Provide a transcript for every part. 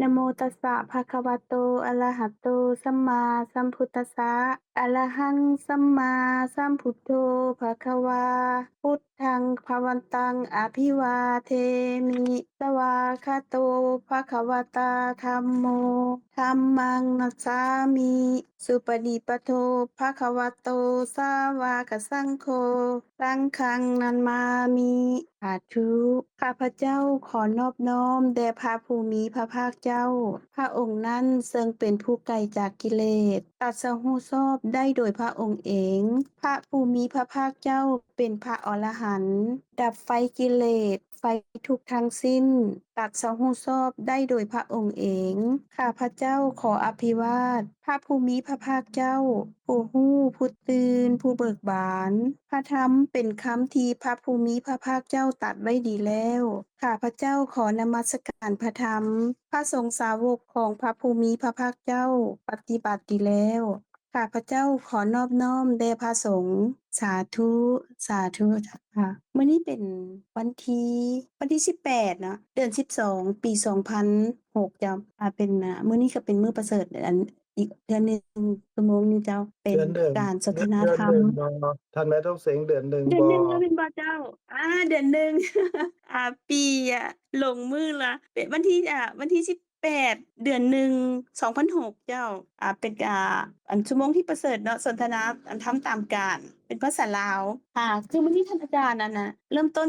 นะโมตัสสะภะคะวะโตอะระหะโตสัมมาสัมพุทธัสสะอะระหังสัมมาสัมพุทโธภะคะวาพุทธังภวันตังอภิวาเทมิสวากขาโตภะคะวะตาธัมโมธัมมังนัสสามิสุปฏิปันโนภะคะวะโตสาวกสังโฆสังฆังนัมมามิสาธุข้าพเจ้าขอนอบน้อมแด่พระผู้มีพระภาคเจ้าพระองค์นั้นทรงเป็นผู้ไกลจากกิเลสตรัสรู้ชอบได้โดยพระองค์เองพระผู้มีพระภาคเจ้าเป็นพระอรหันต์ดับไฟกิเลสไฟทุกข์ทั้งสิ้นตรัสรู้ชอบได้โดยพระองค์เองข้าพเจ้าขออภิวาทพระผู้มีพระภาคเจ้าผู้รู้ผู้ตื่นผู้เบิกบานพระธรรมเป็นคำที่พระผู้มีพระภาคเจ้าตรัสไว้ดีแล้วข้าพเจ้าขอนมัสการพระธรรมพระสงฆ์สาวกของพระผู้มีพระภาคเจ้าปฏิบัติดีแล้วข้าพเจ้าขอนอบน้อมแด่พระสงฆ์สาธุสาธุค่ะมื้อนี้เป็นวันที่18เนาะเดือน12ปี2006เจ้าเป็นมื้อนี้ก็เป็นมื้อประเสริฐอันอีกเดือนหนึ่งชั่วโมงนี้เจ้าเป็นเดือนหนึ่งการสนทนาเดือนธรรมหนึ่งบ่ท่านแม่ต้องเสียงเดือนหนึ่งเดือนบ่หนึ่งแล้วเป็นบ่เจ้าเดือนหนึ่งปีลงมือละเป็นวันที่18เดือนหนึ่ง2006เจ้าเป็นอันชั่วโมงที่ประเสริฐเนาะสนทนาอันธรรมตามกาลเป็นภาษาลาวคือมื้อนี้ท่านอาจารย์นั่นน่ะเริ่มต้น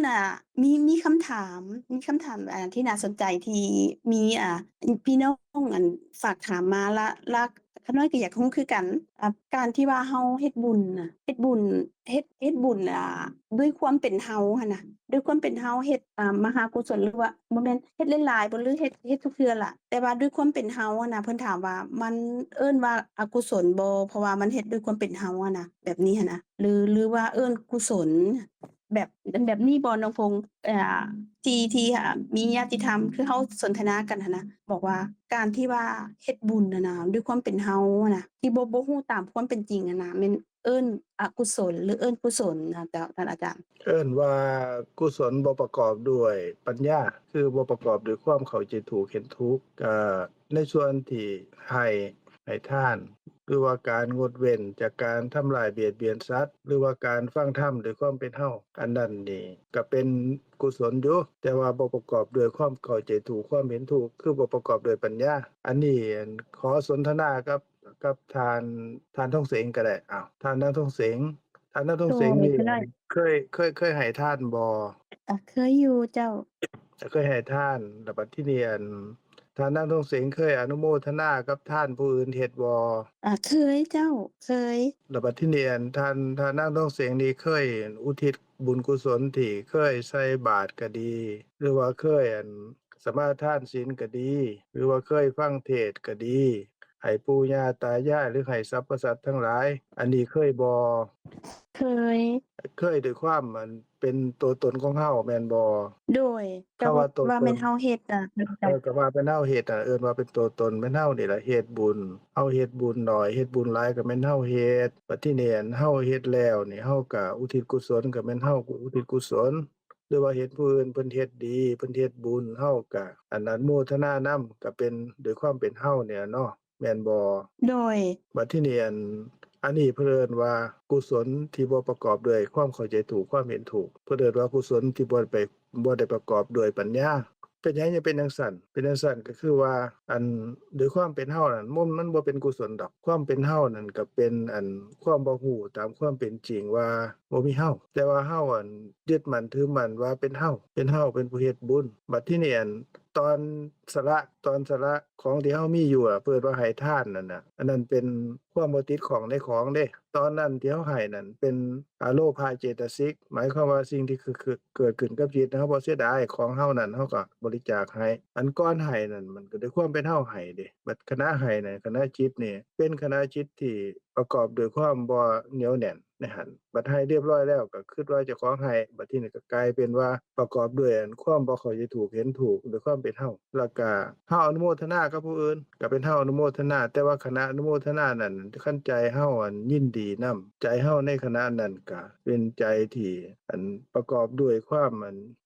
มีคำถามที่น่าสนใจที่มีพี่น้องฝากถามมาละข้าน้อยก็อยากรู้คือกันการที่ว่าเฮาเฮ็ดบุญน่ะเฮ็ดบุญด้วยความเป็นเฮาหั้นน่ะด้วยความเป็นเฮาเฮ็ดมหากุศลหรือว่าบ่แม่นเฮ็ดหลายๆบ่หรือเฮ็ดทุกเทื่อล่ะแต่ว่าด้วยความเป็นเฮาอะนะเพิ่นถามว่ามันเอิ้นว่าอกุศลบ่เพราะว่ามันเฮ็ดด้วยความเป็นเฮาอะนะแบบนี้หั้นนะหรือว่าเอิ้นกุศลแบบนี้บ่น้องพงษ์ที่มีญาติธรรมคือเฮาสนทนากันหั้นนะบอกว่าการที่ว่าเฮ็ดบุญน่ะนะด้วยความเป็นเฮาอะนะที่บ่ฮู้ตามความเป็นจริงอะนะแม่นเอิ้นอกุศลหรือเอิ้นกุศลนะเจ้าท่านอาจารย์เอิ้นว่ากุศลบ่ประกอบด้วยปัญญาคือบ่ประกอบด้วยความเข้าใจถูกเห็นทุกข์ก็ในส่วนที่ให้ทานหรือว่าการงดเว้นจากการทำร้ายเบียดเบียนสัตว์หรือว่าการฟังธรรมด้วยความเป็นเฮาอันนั้นนี่ก็เป็นกุศลอยู่แต่ว่าบ่ประกอบด้วยความเข้าใจถูกความเห็นถูกคือบ่ประกอบด้วยปัญญาอันนี้ขอสนทนากับทานทองเสงก็ได้ทานทองเสง ทานน้ำส้โดมเสงนี่ยก็ได้เคยให้ทานบ่เคยอยู่เจ้าเคยให้ทานแล้วบัดทีนี้ทานน้ำส้มเสงเคยอนุโมทนากับทานผู้อื่นเฮ็ดบ่เคยเจ้าเคยแล้วบัดทีนี้ทานน้ำส้มเสงนี่เคยอุทิศบุญกุศลที่เคยใส่บาตรก็ดีหรือว่าเคยสมาทานศีลก็ดีหรือว่าเคยฟังเทศน์ก็ดีให้ปู่ย่าตายายหรือให้สรรพสัตว์ทั้งหลายอันนี้เคยบ่ เคยเคยด้วยความมันเป็นตัวตนของเฮาแม่นบ่โดยก็คำว่าตัวตนว่าแม่นเฮาเฮ็ดจ้ะก็ว่าเป็นเฮาเฮ็ดเอิ้นว่าเป็นตัวตนแม่นเฮานี่ล่ะเฮ็ดบุญเฮาเฮ็ดบุญน้อยเฮ็ดบุญหลายก็แม่นเฮาเฮ็ดบัดทีนี้เฮาเฮ็ดแล้วนี่เฮาก็อุทิศกุศลก็แม่นเฮาอุทิศกุศลหรือว่าเห็นผู้อื่นเพิ่นเฮ็ดดีเพิ่นเฮ็ดบุญเฮาก็อนุโมทนานำก็เป็นด้วยความเป็นเฮาเนี่ยเนาะแม่นบ่ โดยบัดทีนี้อันนี้เพิ่นเอิ้นว่ากุศลที่บ่ประกอบด้วยความเข้าใจถูกความเห็นถูกเพิ่นเอิ้นว่ากุศลที่บ่ได้ประกอบด้วยปัญญาเป็นหยังจังเป็นจังซั้นเป็นจังซั้นก็คือว่าด้วยความเป็นเฮานั่นมันบ่เป็นกุศลดอกความเป็นเฮานั่นก็เป็นความบ่ฮู้ตามความเป็นจริงว่าบ่มีเฮาแต่ว่าเฮายึดมั่นถือมั่นว่าเป็นเฮาเป็นผู้เฮ็ดบุญบัดทีนี้ตอนตอนสละของที่เฮามีอยู่เพิ่นว่าให้ทานนั่นน่ะอันนั้นเป็นความบ่ติดของในของเด้ตอนนั้นที่เฮาให้นั่นเป็นโลภะเจตสิกหมายความว่าสิ่งที่คือเกิดขึ้นกับจิตเฮาบ่เสียดายของเฮานั่นเฮาก็บริจาคให้อันก่อนให้นั่นมันก็ด้วยความเป็นเฮาให้เด้บัดขณะให้นั่นขณะจิตนี่เป็นขณะจิตที่ประกอบด้วยความบ่เหนียวแน่น ในหั้นบัดให้เรียบร้อยแล้วก็คิดว่าเจ้าของให้บัดทีนี้ก็กลายเป็นว่าประกอบด้วยความบ่เข้าใจถูกเห็นถูกด้วยความเป็นเฮาแล้วก็เฮาอนุโมทนากับผู้อื่นก็เป็นเฮาอนุโมทนาแต่ว่าขณะอนุโมทนานั้นคันใจเฮายินดีนำใจเฮาในขณะนั้นก็เป็นใจที่ประกอบด้วยความ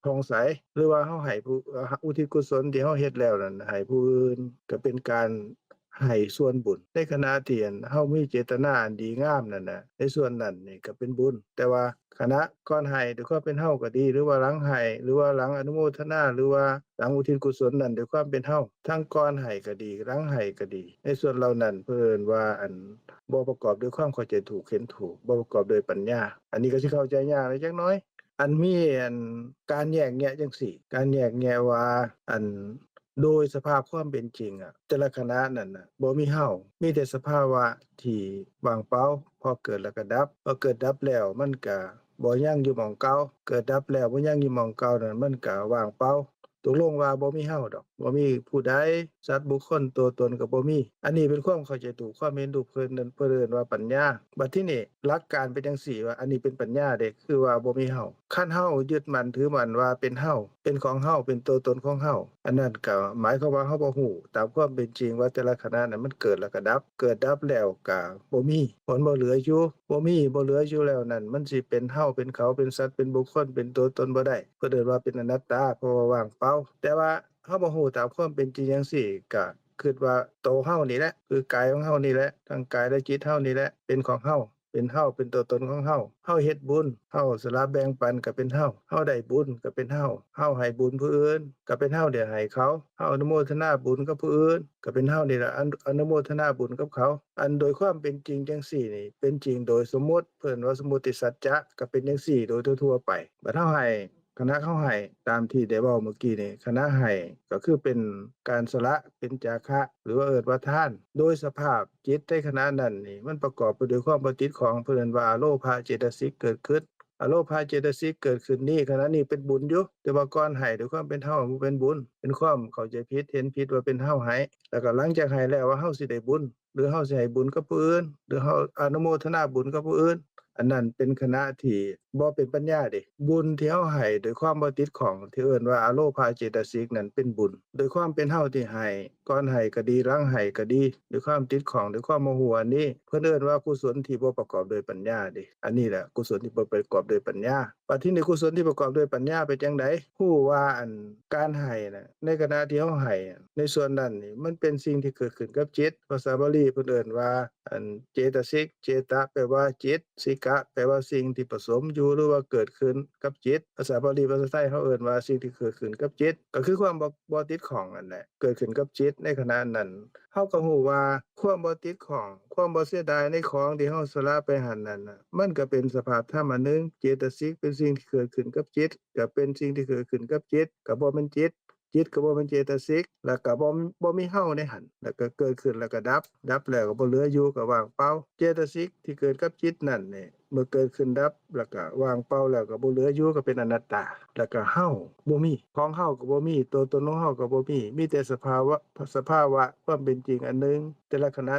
ผ่องใสหรือว่าเฮาให้ผู้อุทิศกุศลที่เฮาเฮ็ดแล้วนั้นให้ผู้อื่นก็เป็นการให้ส่วนบุญในขณะที่เฮามีเจตนาอันดีงามนั่นน่ะในส่วนนั้นนี่ก็เป็นบุญแต่ว่าขณะก่อนให้ด้วยความเป็นเฮาก็ดีหรือว่าหลังให้หรือว่าหลังอนุโมทนาหรือว่าหลังอุทิศกุศลนั้นด้วยความเป็นเฮาทั้งก่อนให้ก็ดีหลังให้ก็ดีในส่วนเหล่านั้นเพิ่นว่าบ่ประกอบด้วยความเข้าใจถูกเห็นถูกบ่ประกอบด้วยปัญญาอันนี้ก็สิเข้าใจยากจักหน่อยมีการแยกแยะจังซี้การแยกแยะว่าอัน โดยสภาพความเป็นจริงแต่ละคณะนั้นน่ะบ่มีเฮามีแต่สภาวะที่ว่างเปล่าพอเกิดแล้วก็ดับพอเกิดดับแล้วมันก็บ่ยังอยู่หม้องเก่าเกิดดับแล้วบ่ยังอยู่หม้องเก่านั้นมันก็ว่างเปล่าตกลงว่าบ่มีเฮาดอกบ่มีผู้ใดสัตว์บุคคลตัวตนก็บ่มีอันนี้เป็นความเข้าใจถูกความเห็นถูกเพิ่นนั้นเพิ่นเอิ้นว่าปัญญาบัดทีนี้หลักการเป็นจังซี่ว่าอันนี้เป็นปัญญาเด้คือว่าบ่มีเฮาคันเฮายึดมั่นถือมั่นว่าเป็นเฮาเป็นของเฮาเป็นตัวตนของเฮา อันนั้นก็หมายความว่าเราบ่ฮู้ตามความเป็นจริงว่าแต่ละขณะนั้นมันเกิดแล้วก็ดับเกิดดับแล้วก็บ่มีผลบ่เหลืออยู่บ่มีบ่เหลืออยู่แล้วนั่นมันสิเป็นเราเป็นเขาเป็นสัตว์เป็นบุคคลเป็นตัวตนบ่ได้เพิ่นเอิ้นว่าเป็นอนัตตาเพราะว่าว่างเปล่าแต่ว่าเราบ่ฮู้ตามความเป็นจริงจังซี้ก็คิดว่าโตวเรานี่แหละคือกายของเรานี่แหละทั้งกายและจิตเรานี่แหละเป็นของเรา เป็นเฮาเป็นตัวตนของเฮาเฮาเฮ็ดบุญเฮาสละแบ่งปันก็เป็นเฮาเฮาได้บุญก็เป็นเฮาเฮาให้บุญผู้อื่นก็เป็นเฮาได้ให้เขาเฮาอนุโมทนาบุญกับผู้อื่นก็เป็นเฮานี่ล่ะอนุโมทนาบุญกับเขาโดยความเป็นจริงจังซี่นี่เป็นจริงโดยสมมุติเพิ่นว่าสมมุติสัจจะก็เป็นจังซี่โดยทั่วๆไปบัดเฮาให้ คณะเขาให้ตามที่ได้เว้าเมื่อกี้นี่คณะให้ก็คือเป็นการสละเป็นจาคะหรือว่าเอิ้นว่าทานโดยสภาพจิตในขณะนั้นนี่มันประกอบไปด้วยความบ่ติดของเพิ่นว่าอโลภะเจตสิกเกิดขึ้นอโลภะเจตสิกเกิดขึ้นนี้ขณะนี้เป็นบุญอยู่แต่ว่าก่อนให้ด้วยความเป็นเฮาบ่เป็นบุญเป็นความเข้าใจผิดเห็นผิดว่าเป็นเฮาให้แล้วก็หลังจากให้แล้วว่าเฮาสิได้บุญหรือเฮาสิให้บุญกับผู้อื่นหรือเฮาอนุโมทนาบุญกับผู้อื่น อันนั้นเป็นคณะที่บ่เป็นปัญญาเดะบุญที่เฮาให้ด้วยความบ่ติดข้องที่เอิ้นว่าอโลภาเจตสิกนั้นเป็นบุญโดยความเป็นเฮาที่ให้ก่อนให้ก็ดีหลังให้ก็ดีด้วยความติดข้องด้วยความโมโหอันนี้เพิ่นเอิ้นว่ากุศลที่บ่ประกอบด้วยปัญญาเดะอันนี้แหละกุศลที่บ่ประกอบด้วยปัญญาบัดทีนี้กุศลที่ประกอบด้วยปัญญาเป็นจังไดฮู้ว่าการให้น่ะในขณะที่เฮาให้ในส่วนนั้นนี่มันเป็นสิ่งที่เกิดขึ้นกับจิตภาษาบาลีเพิ่นเอิ้นว่า เจตสิกเจตะแปลว่าจิตสิกะแปลว่าสิ่งที่ผสมอยู่หรือว่าเกิดขึ้นกับจิตภาษาบาลีภาษาไทยเขาเอิ้นว่าสิ่งที่เกิดขึ้นกับจิตก็คือความบ่ติดข้องนั่นแหละเกิดขึ้นกับจิตในขณะนั้นเราก็รู้ว่าความบ่ติดข้องความบ่เสียดายในของที่เราสละไปหั้นนั้นน่ะมันก็เป็นสภาพธรรมอันหนึ่งเจตสิกเป็นสิ่งที่เกิดขึ้นกับจิตก็เป็นสิ่งที่เกิดขึ้นกับจิตก็บ่แม่นจิต จิตก็บ่เป็นเจตสิกแล้วก็บ่มีเฮาในหั้นแล้วก็เกิดขึ้นแล้วก็ดับดับแล้วก็บ่เหลืออยู่ก็ว่างเปล่าเจตสิกที่เกิดกับจิตนั่นนี่เมื่อเกิดขึ้นดับแล้วก็ว่างเปล่าแล้วก็บ่เหลืออยู่ก็เป็นอนัตตาแล้วก็เฮาบ่มีของเฮาก็บ่มีตัวตนของเฮาก็บ่มีแต่สภาวะความเป็นจริงอันหนึ่งแต่ละขณ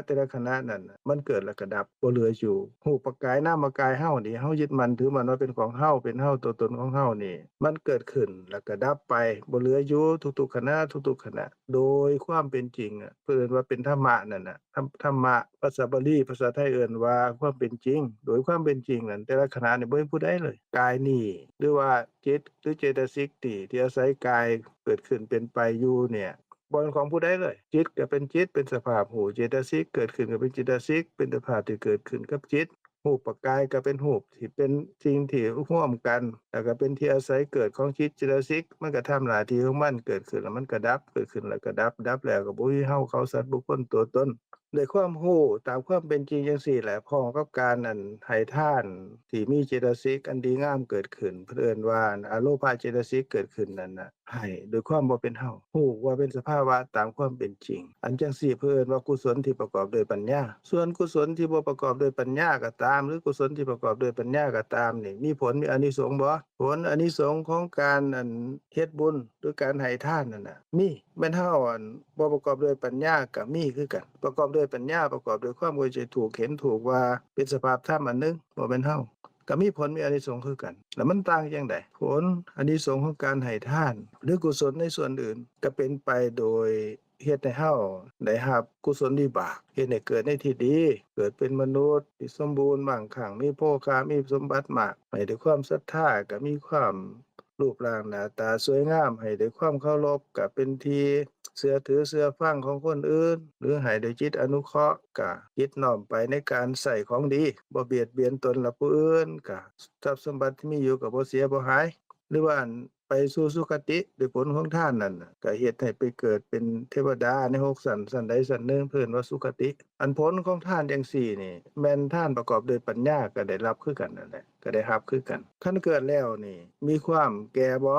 ะนั้นน่ะมันเกิดแล้วก็ดับบ่เหลืออยู่รูปกายนามกายเฮานี่เฮายึดมั่นถือมั่นว่าเป็นของเฮาเป็นเฮาตัวตนของเฮานี่มันเกิดขึ้นแล้วก็ดับไปบ่เหลืออยู่ทุกๆขณะทุกๆขณะโดยความเป็นจริงเพิ่นเอิ้นว่าเป็นธรรมะนั่นน่ะธรรมะภาษาบาลีภาษาไทยเอิ้นว่าความเป็นจริงโดยความเป็นจริงนั้นแต่ละขณะนี่บ่มีผู้ใดเลยกายนี่หรือว่าจิตหรือเจตสิกที่อาศัยกายเกิดขึ้นเป็นไปอยู่เนี่ยบ่เป็นของผู้ใดเลยจิตก็เป็นจิตเป็นสภาพรู้เจตสิกเกิดขึ้นก็เป็นเจตสิกเป็นสภาพที่เกิดขึ้นกับจิต รูปกายก็เป็นรูปที่เป็นสิ่งที่ร่วมกันแล้วก็เป็นที่อาศัยเกิดของจิตเจตสิกมันก็ทำหน้าที่ของมันเกิดขึ้นแล้วมันก็ดับเกิดขึ้นแล้วก็ดับดับแล้วก็บ่มีเฮาเขาสัตว์บุคคลตัวตนด้วยความรู้ตามความเป็นจริงจังซี่แหละพ้องกับการให้ทานที่มีเจตสิกอันดีงามเกิดขึ้นเพิ่นเอิ้นว่าอโลภะเจตสิกเกิดขึ้นนั่นน่ะ ให้โดยความบ่เป็นเฮารู้ว่าเป็นสภาวะตามความเป็นจริงอันจังซี้เพิ่นเอิ้นว่ากุศลที่ประกอบด้วยปัญญาส่วนกุศลที่บ่ประกอบด้วยปัญญาก็ตามหรือกุศลที่ประกอบด้วยปัญญาก็ตามนี่มีผลมีอานิสงส์บ่ผลอานิสงส์ของการเฮ็ดบุญหรือการให้ทานนั่นน่ะมีแม่นเฮาบ่ประกอบด้วยปัญญาก็มีคือกันประกอบด้วยปัญญาประกอบด้วยความเข้าใจถูกเห็นถูกว่าเป็นสภาพธรรมอันหนึ่งบ่แม่นเฮา ก็มีผลมีอานิสงส์คือกันแล้วมันต่างจั่งใดผลอานิสงส์ของการให้ทานหรือกุศลในส่วนอื่นก็เป็นไปโดยเฮ็ดให้เฮาได้รับกุศลวิบากเฮ็ดให้เกิดในที่ดีเกิดเป็นมนุษย์ที่สมบูรณ์มั่งคั่งมีโภคามีสมบัติมากให้ด้วยความศรัทธาก็มีความรูปร่างหน้าตาสวยงามให้ด้วยความเคารพก็เป็นที่เชื่อถือเชื่อฟังของคนอื่นหรือให้ด้วยจิตอนุเคราะห์ก็คิดน้อมไปในการใช้ของดีบ่เบียดเบียนตนและผู้อื่นก็ทรัพย์สมบัติที่มีอยู่ก็บ่เสียบ่หายหรือว่าไปสู่สุคติด้วยผลของทานนั่นน่ะก็เฮ็ดให้ไปเกิดเป็นเทวดาในหกสันสันใดสันหนึ่งเพิ่นว่าสุคติอันผลของทานจังซี้นี่แม่นทานประกอบด้วยปัญญาก็ได้รับคือกันนั่นแหละก็ได้รับคือกันคันเกิดแล้วนี่มีความแก่บ่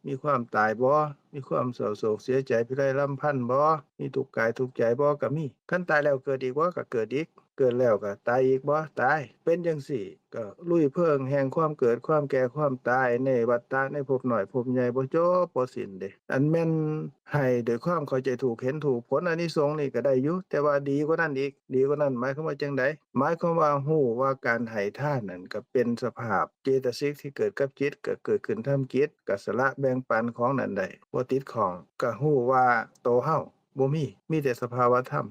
มีความตายบ่มีความเศร้าโศกเสียใจพิไรรำพันบ่มีทุกข์กายทุกข์ใจบ่ก็มีคันตายแล้วเกิดอีกบ่ก็เกิดอีกเกิดแล้วก็ตายอีกบ่ตายเป็นจังซี้ก็ลุยเพลิงแห่งความเกิดความแก่ความตายในวัฏฏะในภพน้อยภพใหญ่บ่จบบ่สิ้นเดะอันแม่นให้ด้วยความเข้าใจถูกเห็นถูกผลอานิสงส์นี่ก็ได้อยู่แต่ว่าดีกว่านั้นอีกดีกว่านั้นหมายความว่าจั่งใดหมายความว่ารู้ว่าการให้ทานนั่นก็เป็นสภาพเจตสิกที่เกิดกับจิตก็เกิดขึ้นทำจิตก็สละแบ่งปันของนั้นได้บ่ติดข้องก็รู้ว่าตัวเฮาบ่มีแต่สภาวะธรรม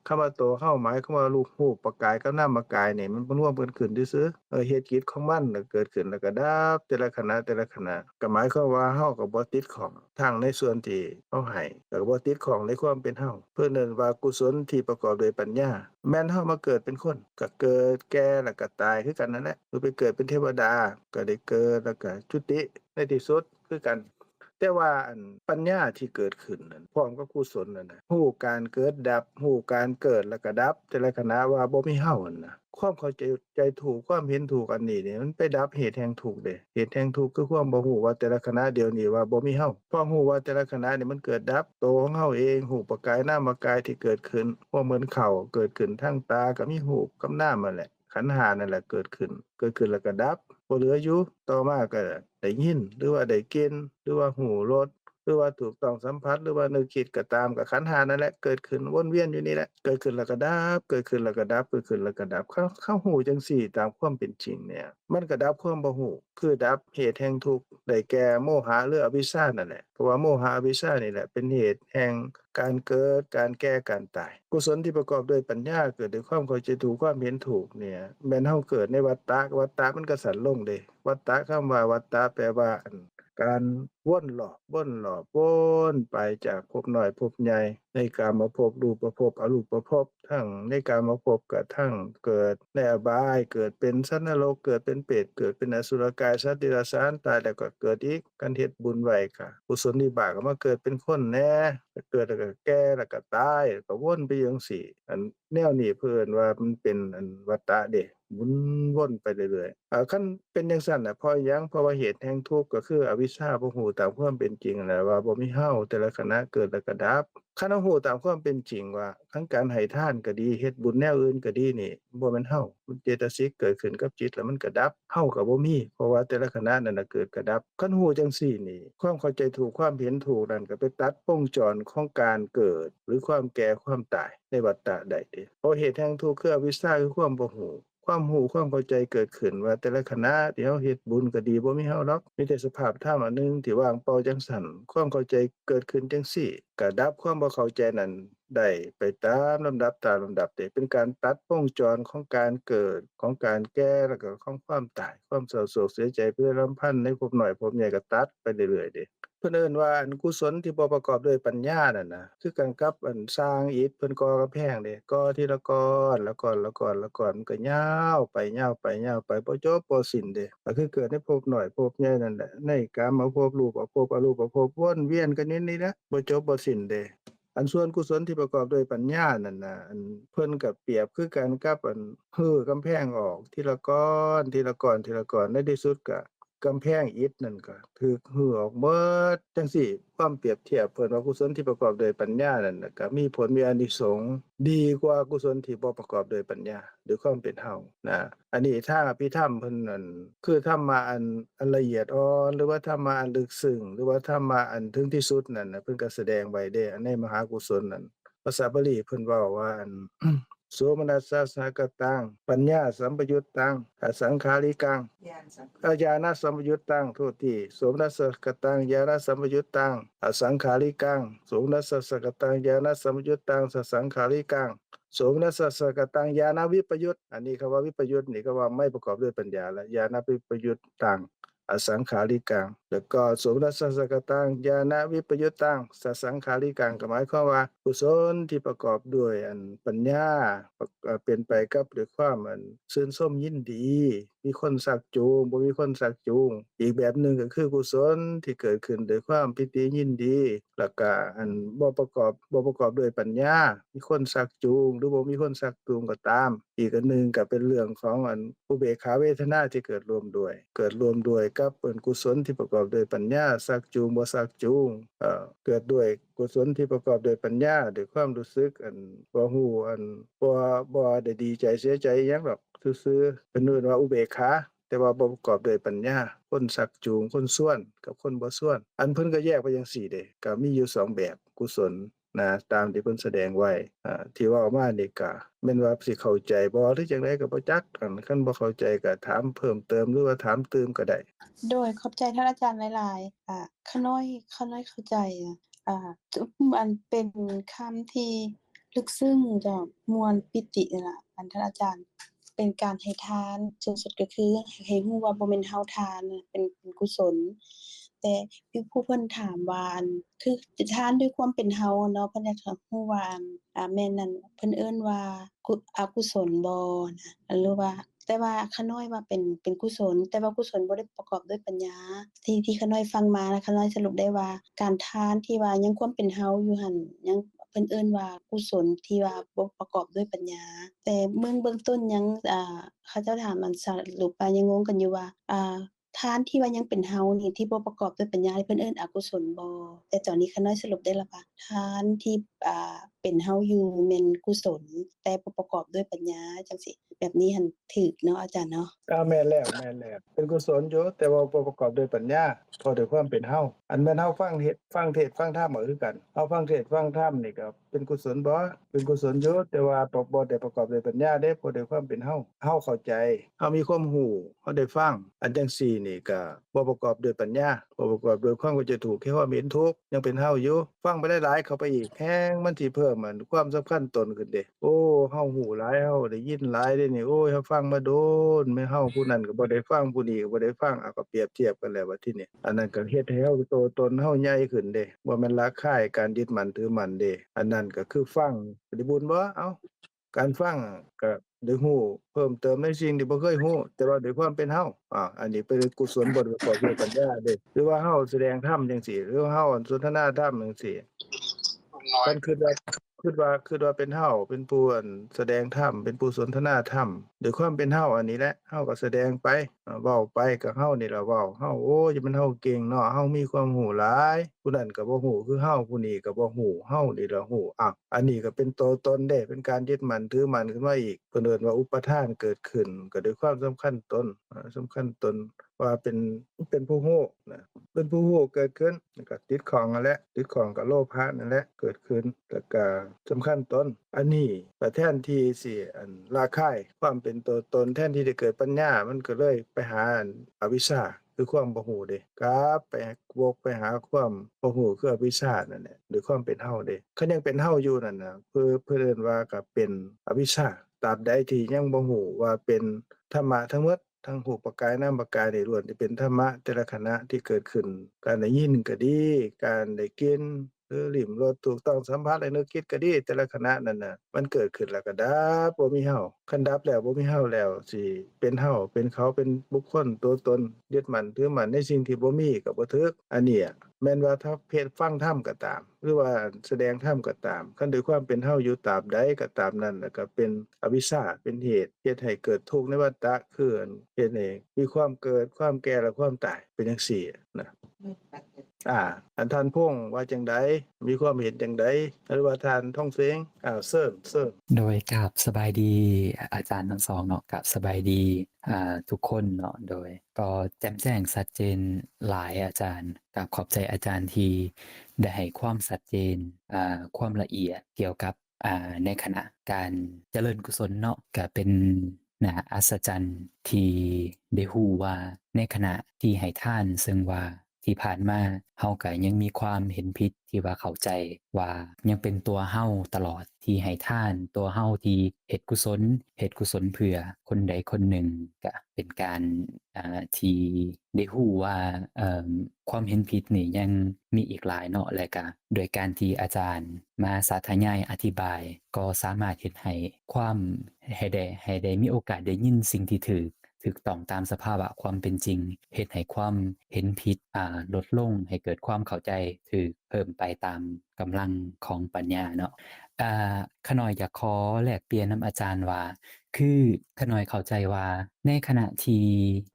คำว่าโตเฮาหมายความว่ารูปประกายกับนามกายนี่มันรวมกันขึ้นซื่อๆเหตุกิจของมันน่ะเกิดขึ้นแล้วก็ดับแต่ละขณะแต่ละขณะก็หมายความว่าเฮาก็บ่ติดข้องทั้งในส่วนที่เฮาให้แล้วก็บ่ติดข้องในความเป็นเฮาเพิ่นเอิ้นว่ากุศลที่ประกอบด้วยปัญญาแม่นเฮามาเกิดเป็นคนก็เกิดแก่แล้วก็ตายคือกันนั่นแหละหรือไปเกิดเป็นเทวดาก็ได้เกิดแล้วก็จุติในที่สุดคือกัน แต่ว่าปัญญาที่เกิดขึ้นนั้นพร้อมกับกุศลนั่นน่ะรู้การเกิดดับรู้การเกิดแล้วก็ดับแต่ละขณะว่าบ่มีเฮานั่นน่ะความเข้าใจถูกความเห็นถูกอันนี้นี่มันไปดับเหตุแห่งทุกข์เดะเหตุแห่งทุกข์คือความบ่รู้ว่าแต่ละขณะเดียวนี้ว่าบ่มีเฮาพอรู้ว่าแต่ละขณะนี่มันเกิดดับตัวของเฮาเองรู้ประกายนามกายที่เกิดขึ้นบ่เหมือนเขาเกิดขึ้นทางตาก็มีรูปกับนามนั่นแหละขันธ์ห้านั่นแหละเกิดขึ้นแล้วก็ดับ บ่เหลืออยู่ต่อมาก็ได้ยินหรือว่าได้กลิ่นหรือว่าหูรสหรือว่าถูกต้องสัมผัสหรือว่านึกคิดก็ตามก็ขันธ์ห้านั่นแหละเกิดขึ้นวนเวียนอยู่นี่แหละเกิดขึ้นแล้วก็ดับเกิดขึ้นแล้วก็ดับเกิดขึ้นแล้วก็ดับเขารู้จังซี้ตามความเป็นจริงเนี่ยมันก็ดับความบ่รู้คือดับเหตุแห่งทุกข์ได้แก่โมหะหรืออวิชชานั่นแหละเพราะว่าโมหะอวิชชานี่แหละเป็นเหตุแห่งการเกิดการแก่การตายกุศลที่ประกอบด้วยปัญญาเกิดด้วยความเข้าใจถูกความเห็นถูกเนี่ยแม้นเฮาเกิดในวัฏฏะมันก็สั้นลงเดะ วัฏฏะคำว่าวัฏฏะแปลว่าการวนไปจากภพน้อยภพใหญ่ในกามภพรูปภพอรูปภพทั้งในกามภพก็ทั้งเกิดในอบายเกิดเป็นสัตว์นรกเกิดเป็นเปรตเกิดเป็นอสุรกายสัตว์เดรัจฉานตายแล้วก็เกิดอีกการเฮ็ดบุญไว้ก็กุศลวิบากก็มาเกิดเป็นคนแหน่เกิดแล้วก็แก่แล้วก็ตายก็วนไปอยู่จั่งซี้แนวนี้เพิ่นว่ามันเป็นวัฏฏะเดะ หมุนวนไปเรื่อยๆคันเป็นจังซั้นน่ะเพราะอิหยังเพราะว่าเหตุแห่งทุกข์ก็คืออวิชชาบ่ฮู้ตามความเป็นจริงนั่นแหละว่าบ่มีเราแต่ละขณะเกิดแล้วก็ดับคันเราฮู้ตามความเป็นจริงว่าทั้งการให้ทานก็ดีเฮ็ดบุญแนวอื่นก็ดีนี่บ่แม่นเรามันเจตสิกเกิดขึ้นกับจิตแล้วมันก็ดับเราก็บ่มีเพราะว่าแต่ละขณะนั่นน่ะเกิดก็ดับคันฮู้จังซี้นี่ความเข้าใจถูกความเห็นถูกนั่นก็ไปตัดวงจรของการเกิดหรือความแก่ความตายในวัฏฏะได้เดะเพราะเหตุแห่งทุกข์คืออวิชชาคือความบ่รู้ ความรู้ความเข้าใจเกิดขึ้นว่าแต่ละขณะที่เราเฮ็ดบุญก็ดีบ่มีเราดอกมีแต่สภาพธรรมอันหนึ่งที่ว่างเปล่าจังซั้นความเข้าใจเกิดขึ้นจังซี้ก็ดับความบ่เข้าใจนั้นได้ไปตามลำดับตามลำดับนี้เป็นการตัดวงจรของการเกิดของการแก่แล้วก็ของความตายความเศร้าโศกเสียใจเพลิดรำพันในภพน้อยภพใหญ่ก็ตัดไปเรื่อยๆเดะ เพิ่นเอิ้นว่ากุศลที่บ่ประกอบด้วยปัญญานั่นน่ะคือกันกับสร้างอิฐเพิ่นก่อกำแพงเดะก่อทีละก้อนละก้อนละก้อนละก้อนมันก็ยาวไปยาวไปยาวไปบ่จบบ่สิ้นเดะก็คือเกิดในภพน้อยภพใหญ่นั่นแหละในกามภพรูปภพอรูปภพวนเวียนกันอยู่นี่แหละบ่จบบ่สิ้นเดะส่วนกุศลที่ประกอบด้วยปัญญานั่นน่ะเพิ่นก็เปรียบคือกันกับรื้อกำแพงออกทีละก้อนทีละก้อนทีละก้อนในที่สุดก็ กำแพงอิฐนั่นก็ถูกรื้อออกเบิดจังซี้ความเปรียบเทียบเพิ่นว่ากุศลที่ประกอบด้วยปัญญานั่นน่ะก็มีผลมีอานิสงส์ดีกว่ากุศลที่บ่ประกอบด้วยปัญญาด้วยความเป็นเฮานะอันนี้ทางอภิธรรมเพิ่นนั่นคือธรรมะอันละเอียดอ่อนหรือว่าธรรมะอันลึกซึ้งหรือว่าธรรมะอันถึงที่สุดนั่นน่ะเพิ่นก็แสดงไว้เด้ในมหากุศลนั่นภาษาบาลีเพิ่นเว้าว่าโสมนัสสะสหกตังปัญญาสัมปยุตตังอสังขาริกังญาณสัมปยุตตังโทษทีโสมนัสสะสหกตังญาณสัมปยุตตังอสังขาริกังโสมนัสสะสหกตังญาณสัมปยุตตังสสังขาริกังโสมนัสสะสหกตังญาณวิปยุตอันนี้คำว่าวิปยุตนี่ก็ว่าไม่ประกอบด้วยปัญญาแล้วญาณวิปยุตตังอสังขาริกังแล้วก็โสมนัสสะสหกตังญาณวิปยุตตังสสังขาริกังก็หมายความว่ากุศลที่ประกอบด้วยปัญญาเป็นไปกับด้วยความชื่นชมยินดีมีคนชักจูงบ่มีคนชักจูงอีกแบบหนึ่งก็คือกุศลที่เกิดขึ้นด้วยความปิติยินดีแล้วก็บ่ประกอบด้วยปัญญามีคนชักจูงหรือบ่มีคนชักจูงก็ตามอีกอันหนึ่งก็เป็นเรื่องของอุเบกขาเวทนาที่เกิดรวมด้วยกับกุศลที่ประกอบด้วยปัญญาชักจูงบ่ชักจูงเกิดด้วยกุศลที่ประกอบด้วยปัญญาด้วยความรู้สึกบ่ฮู้บ่ได้ดีใจเสียใจอิหยังหรอกซื่อๆเพิ่นเอิ้นว่าอุเบกขาแต่ว่าบ่ประกอบด้วยปัญญาคนชักจูงคนส่วนกับคนบ่ส่วนเพิ่นก็แยกไปจังซี่เด้ก็มีอยู่2แบบกุศลนะตามที่เพิ่นแสดงไว้ที่เว้ามานี่ก็แม่นว่าสิเข้าใจบ่หรือจังไดก็บ่จักคันบ่เข้าใจก็ถามเพิ่มเติมหรือว่าถามตื่มก็ได้ โดยขอบใจท่านอาจารย์หลายๆข้าน้อยเข้าใจมันเป็นคำที่ลึกซึ้งจ้ะม่วนปิตินั่นล่ะท่านอาจารย์เป็นการให้ทานสูงสุดก็คือให้รู้ว่าบ่แม่นเฮาทานน่ะเป็นกุศลแต่ผู้เพิ่นถามว่าคือทานด้วยความเป็นเฮาเนาะเพิ่นอยากจะรู้ว่าแม่นนั่นเพิ่นเอิ้นว่าอกุศลบ่นะหรือว่าแต่ว่าข้าน้อยว่าเป็นกุศลแต่ว่ากุศลบ่ได้ประกอบด้วยปัญญาที่ข้าน้อยฟังมานะข้าน้อยสรุปได้ว่าการทานที่ว่ายังความเป็นเฮาอยู่หั้นยังเพิ่นเอิ้นว่ากุศลที่ว่าบ่ประกอบด้วยปัญญาแต่เบื้องต้นยังเขาเจ้าถามสรุปว่ายังงงกันอยู่ว่าทานที่ว่ายังเป็นเฮานี่ที่บ่ประกอบด้วยปัญญานี่เพิ่นเอิ้นอกุศลบ่แต่ตอนนี้ข้าน้อยสรุปได้แล้วว่าทานที่เป็นเฮาอยู่แม่นกุศลแต่บ่ประกอบด้วยปัญญาจังซี้แบบนี้หั้นถูกเนาะอาจารย์เนาะแม่นแล้วเป็นกุศลอยู่แต่ว่าบ่ประกอบด้วยปัญญาเพราะด้วยความเป็นเฮาแม่นเฮาฟังเทศน์ฟังธรรมก็คือกันเฮาฟังเทศน์ฟังธรรมนี่ก็เป็นกุศลบ่เป็นกุศลอยู่แต่ว่าบ่ได้ประกอบด้วยปัญญาเด้เพราะด้วยความเป็นเฮาเข้าใจเฮามีความรู้เฮาได้ฟังจังซี่นี่ก็บ่ประกอบด้วยปัญญาบ่ประกอบด้วยความเข้าใจถูกแค่ความเห็นถูกยังเป็นเฮาอยู่ฟังไปหลายๆเข้าไปอีกแฮ่งมันสิเพิ่มความสำคัญตนขึ้นเดะโอ้เฮารู้หลายเฮาได้ยินหลายเดะนี่โอ้ยเฮาฟังมาโดนแม่เฮาผู้นั้นก็บ่ได้ฟังผู้นี้ก็บ่ได้ฟังก็เปรียบเทียบกันแล้วบัดทีนี้อันนั้นก็เฮ็ดให้เฮาโตตนเฮาใหญ่ขึ้นเดะบ่แม่นละคายการยึดมั่นถือมั่นเดะอันนั้นก็คือฟังได้บุญบ่เอ้าการฟังก็ได้รู้เพิ่มเติมในสิ่งที่บ่เคยรู้แต่ว่าด้วยความเป็นเฮาอันนี้เป็นกุศลบ่ได้ประกอบด้วยปัญญาเดะหรือว่าเฮาแสดงธรรมจังซี่หรือว่าเฮาสนทนาธรรมจังซี่ มันคิดว่าเป็นเฮาเป็นผู้แสดงธรรมเป็นผู้สนทนาธรรมด้วยความเป็นเฮาอันนี้แหละเฮาก็แสดงไปเว้าไปก็เฮานี่ล่ะเว้าเฮาโอ้ยมันเฮาเก่งเนาะเฮามีความรู้หลายผู้นั้นก็บ่รู้คือเฮาผู้นี้ก็บ่รู้เฮานี่ล่ะรู้อันนี้ก็เป็นตัวตนเด้เป็นการยึดมั่นถือมั่นขึ้นมาอีกเพิ่นเอิ้นว่าอุปทานเกิดขึ้นก็ด้วยความสำคัญตนสำคัญตนว่าเป็นผู้รู้นะ เป็นผู้รู้เกิดขึ้นแล้วก็ติดข้องนั่นแหละติดข้องกับโลภะนั่นแหละเกิดขึ้นแล้วก็สำคัญตนอันนี้ก็แทนที่สิละคายความเป็นตัวตนแทนที่จะเกิดปัญญามันก็เลยไปหาอวิชชาคือความบ่รู้เดะกลับไปวกไปหาความบ่รู้คืออวิชชานั่นแหละหรือความเป็นเฮาเดะคันยังเป็นเฮาอยู่นั่นน่ะเพิ่นเอิ้นว่าก็เป็นอวิชชาตราบใดที่ยังบ่รู้ว่าเป็นธรรมะทั้งหมด ทั้งรูปกายนามกายนี่ล้วนสิเป็นธรรมะแต่ละขณะที่เกิดขึ้นการได้ยินก็ดีการได้กลิ่น หรือลิ้มรสถูกต้องสัมผัสและนึกคิดก็ดีแต่ละขณะนั้นน่ะมันเกิดขึ้นแล้วก็ดับบ่มีเราคันดับแล้วบ่มีเราแล้วสิเป็นเราเป็นเขาเป็นบุคคลตัวตนยึดมั่นถือมั่นในสิ่งที่บ่มีก็บ่ถูกอันเนี้ยแม้นว่าถ้าเพศฟังธรรมก็ตามหรือว่าแสดงธรรมก็ตามคันด้วยความเป็นเราอยู่ตราบใดก็ตามนั้นแล้วก็เป็นอวิชชาเป็นเหตุเฮ็ดให้เกิดทุกข์ในวัฏฏะคืออันเฮ็ดให้มีความเกิดความแก่และความตายเป็นจังซี้นะ อันท่านพงษ์ว่าจังใดมีความเห็นจังใดหรือว่าท่านท่องเสียงเชิญโดยกับสบายดีอาจารย์ทั้งสองเนาะกับสบายดีทุกคนเนาะโดยก็แจ่มแจ้งชัดเจนหลายอาจารย์กับขอบใจอาจารย์ที่ได้ให้ความชัดเจนความละเอียดเกี่ยวกับในขณะการเจริญกุศลเนาะก็เป็นน่าอัศจรรย์ที่ได้รู้ว่าในขณะที่ให้ทานซึ่งว่าที่ผ่านมาเฮาก็ยังมีความเห็นผิดที่ว่าเข้าใจว่ายังเป็นตัวเฮาตลอดที่ให้ทานตัวเฮาที่เฮ็ดกุศลเพื่อคนใดคนหนึ่งก็เป็นการที่ได้รู้ว่าความเห็นผิดนี่ยังมีอีกหลายเนาะและก็โดยการที่อาจารย์มาสาธยายอธิบายก็สามารถเฮ็ดให้ความให้ได้มีโอกาสได้ยินสิ่งที่ถูกต้องตามสภาวะความเป็นจริงเฮ็ดให้ความเห็นผิดลดลงให้เกิดความเข้าใจถูกเพิ่มไปตามกำลังของปัญญาเนาะข้าน้อยอยากขอแลกเปลี่ยนนำอาจารย์ว่าคือข้าน้อยเข้าใจว่าในขณะที่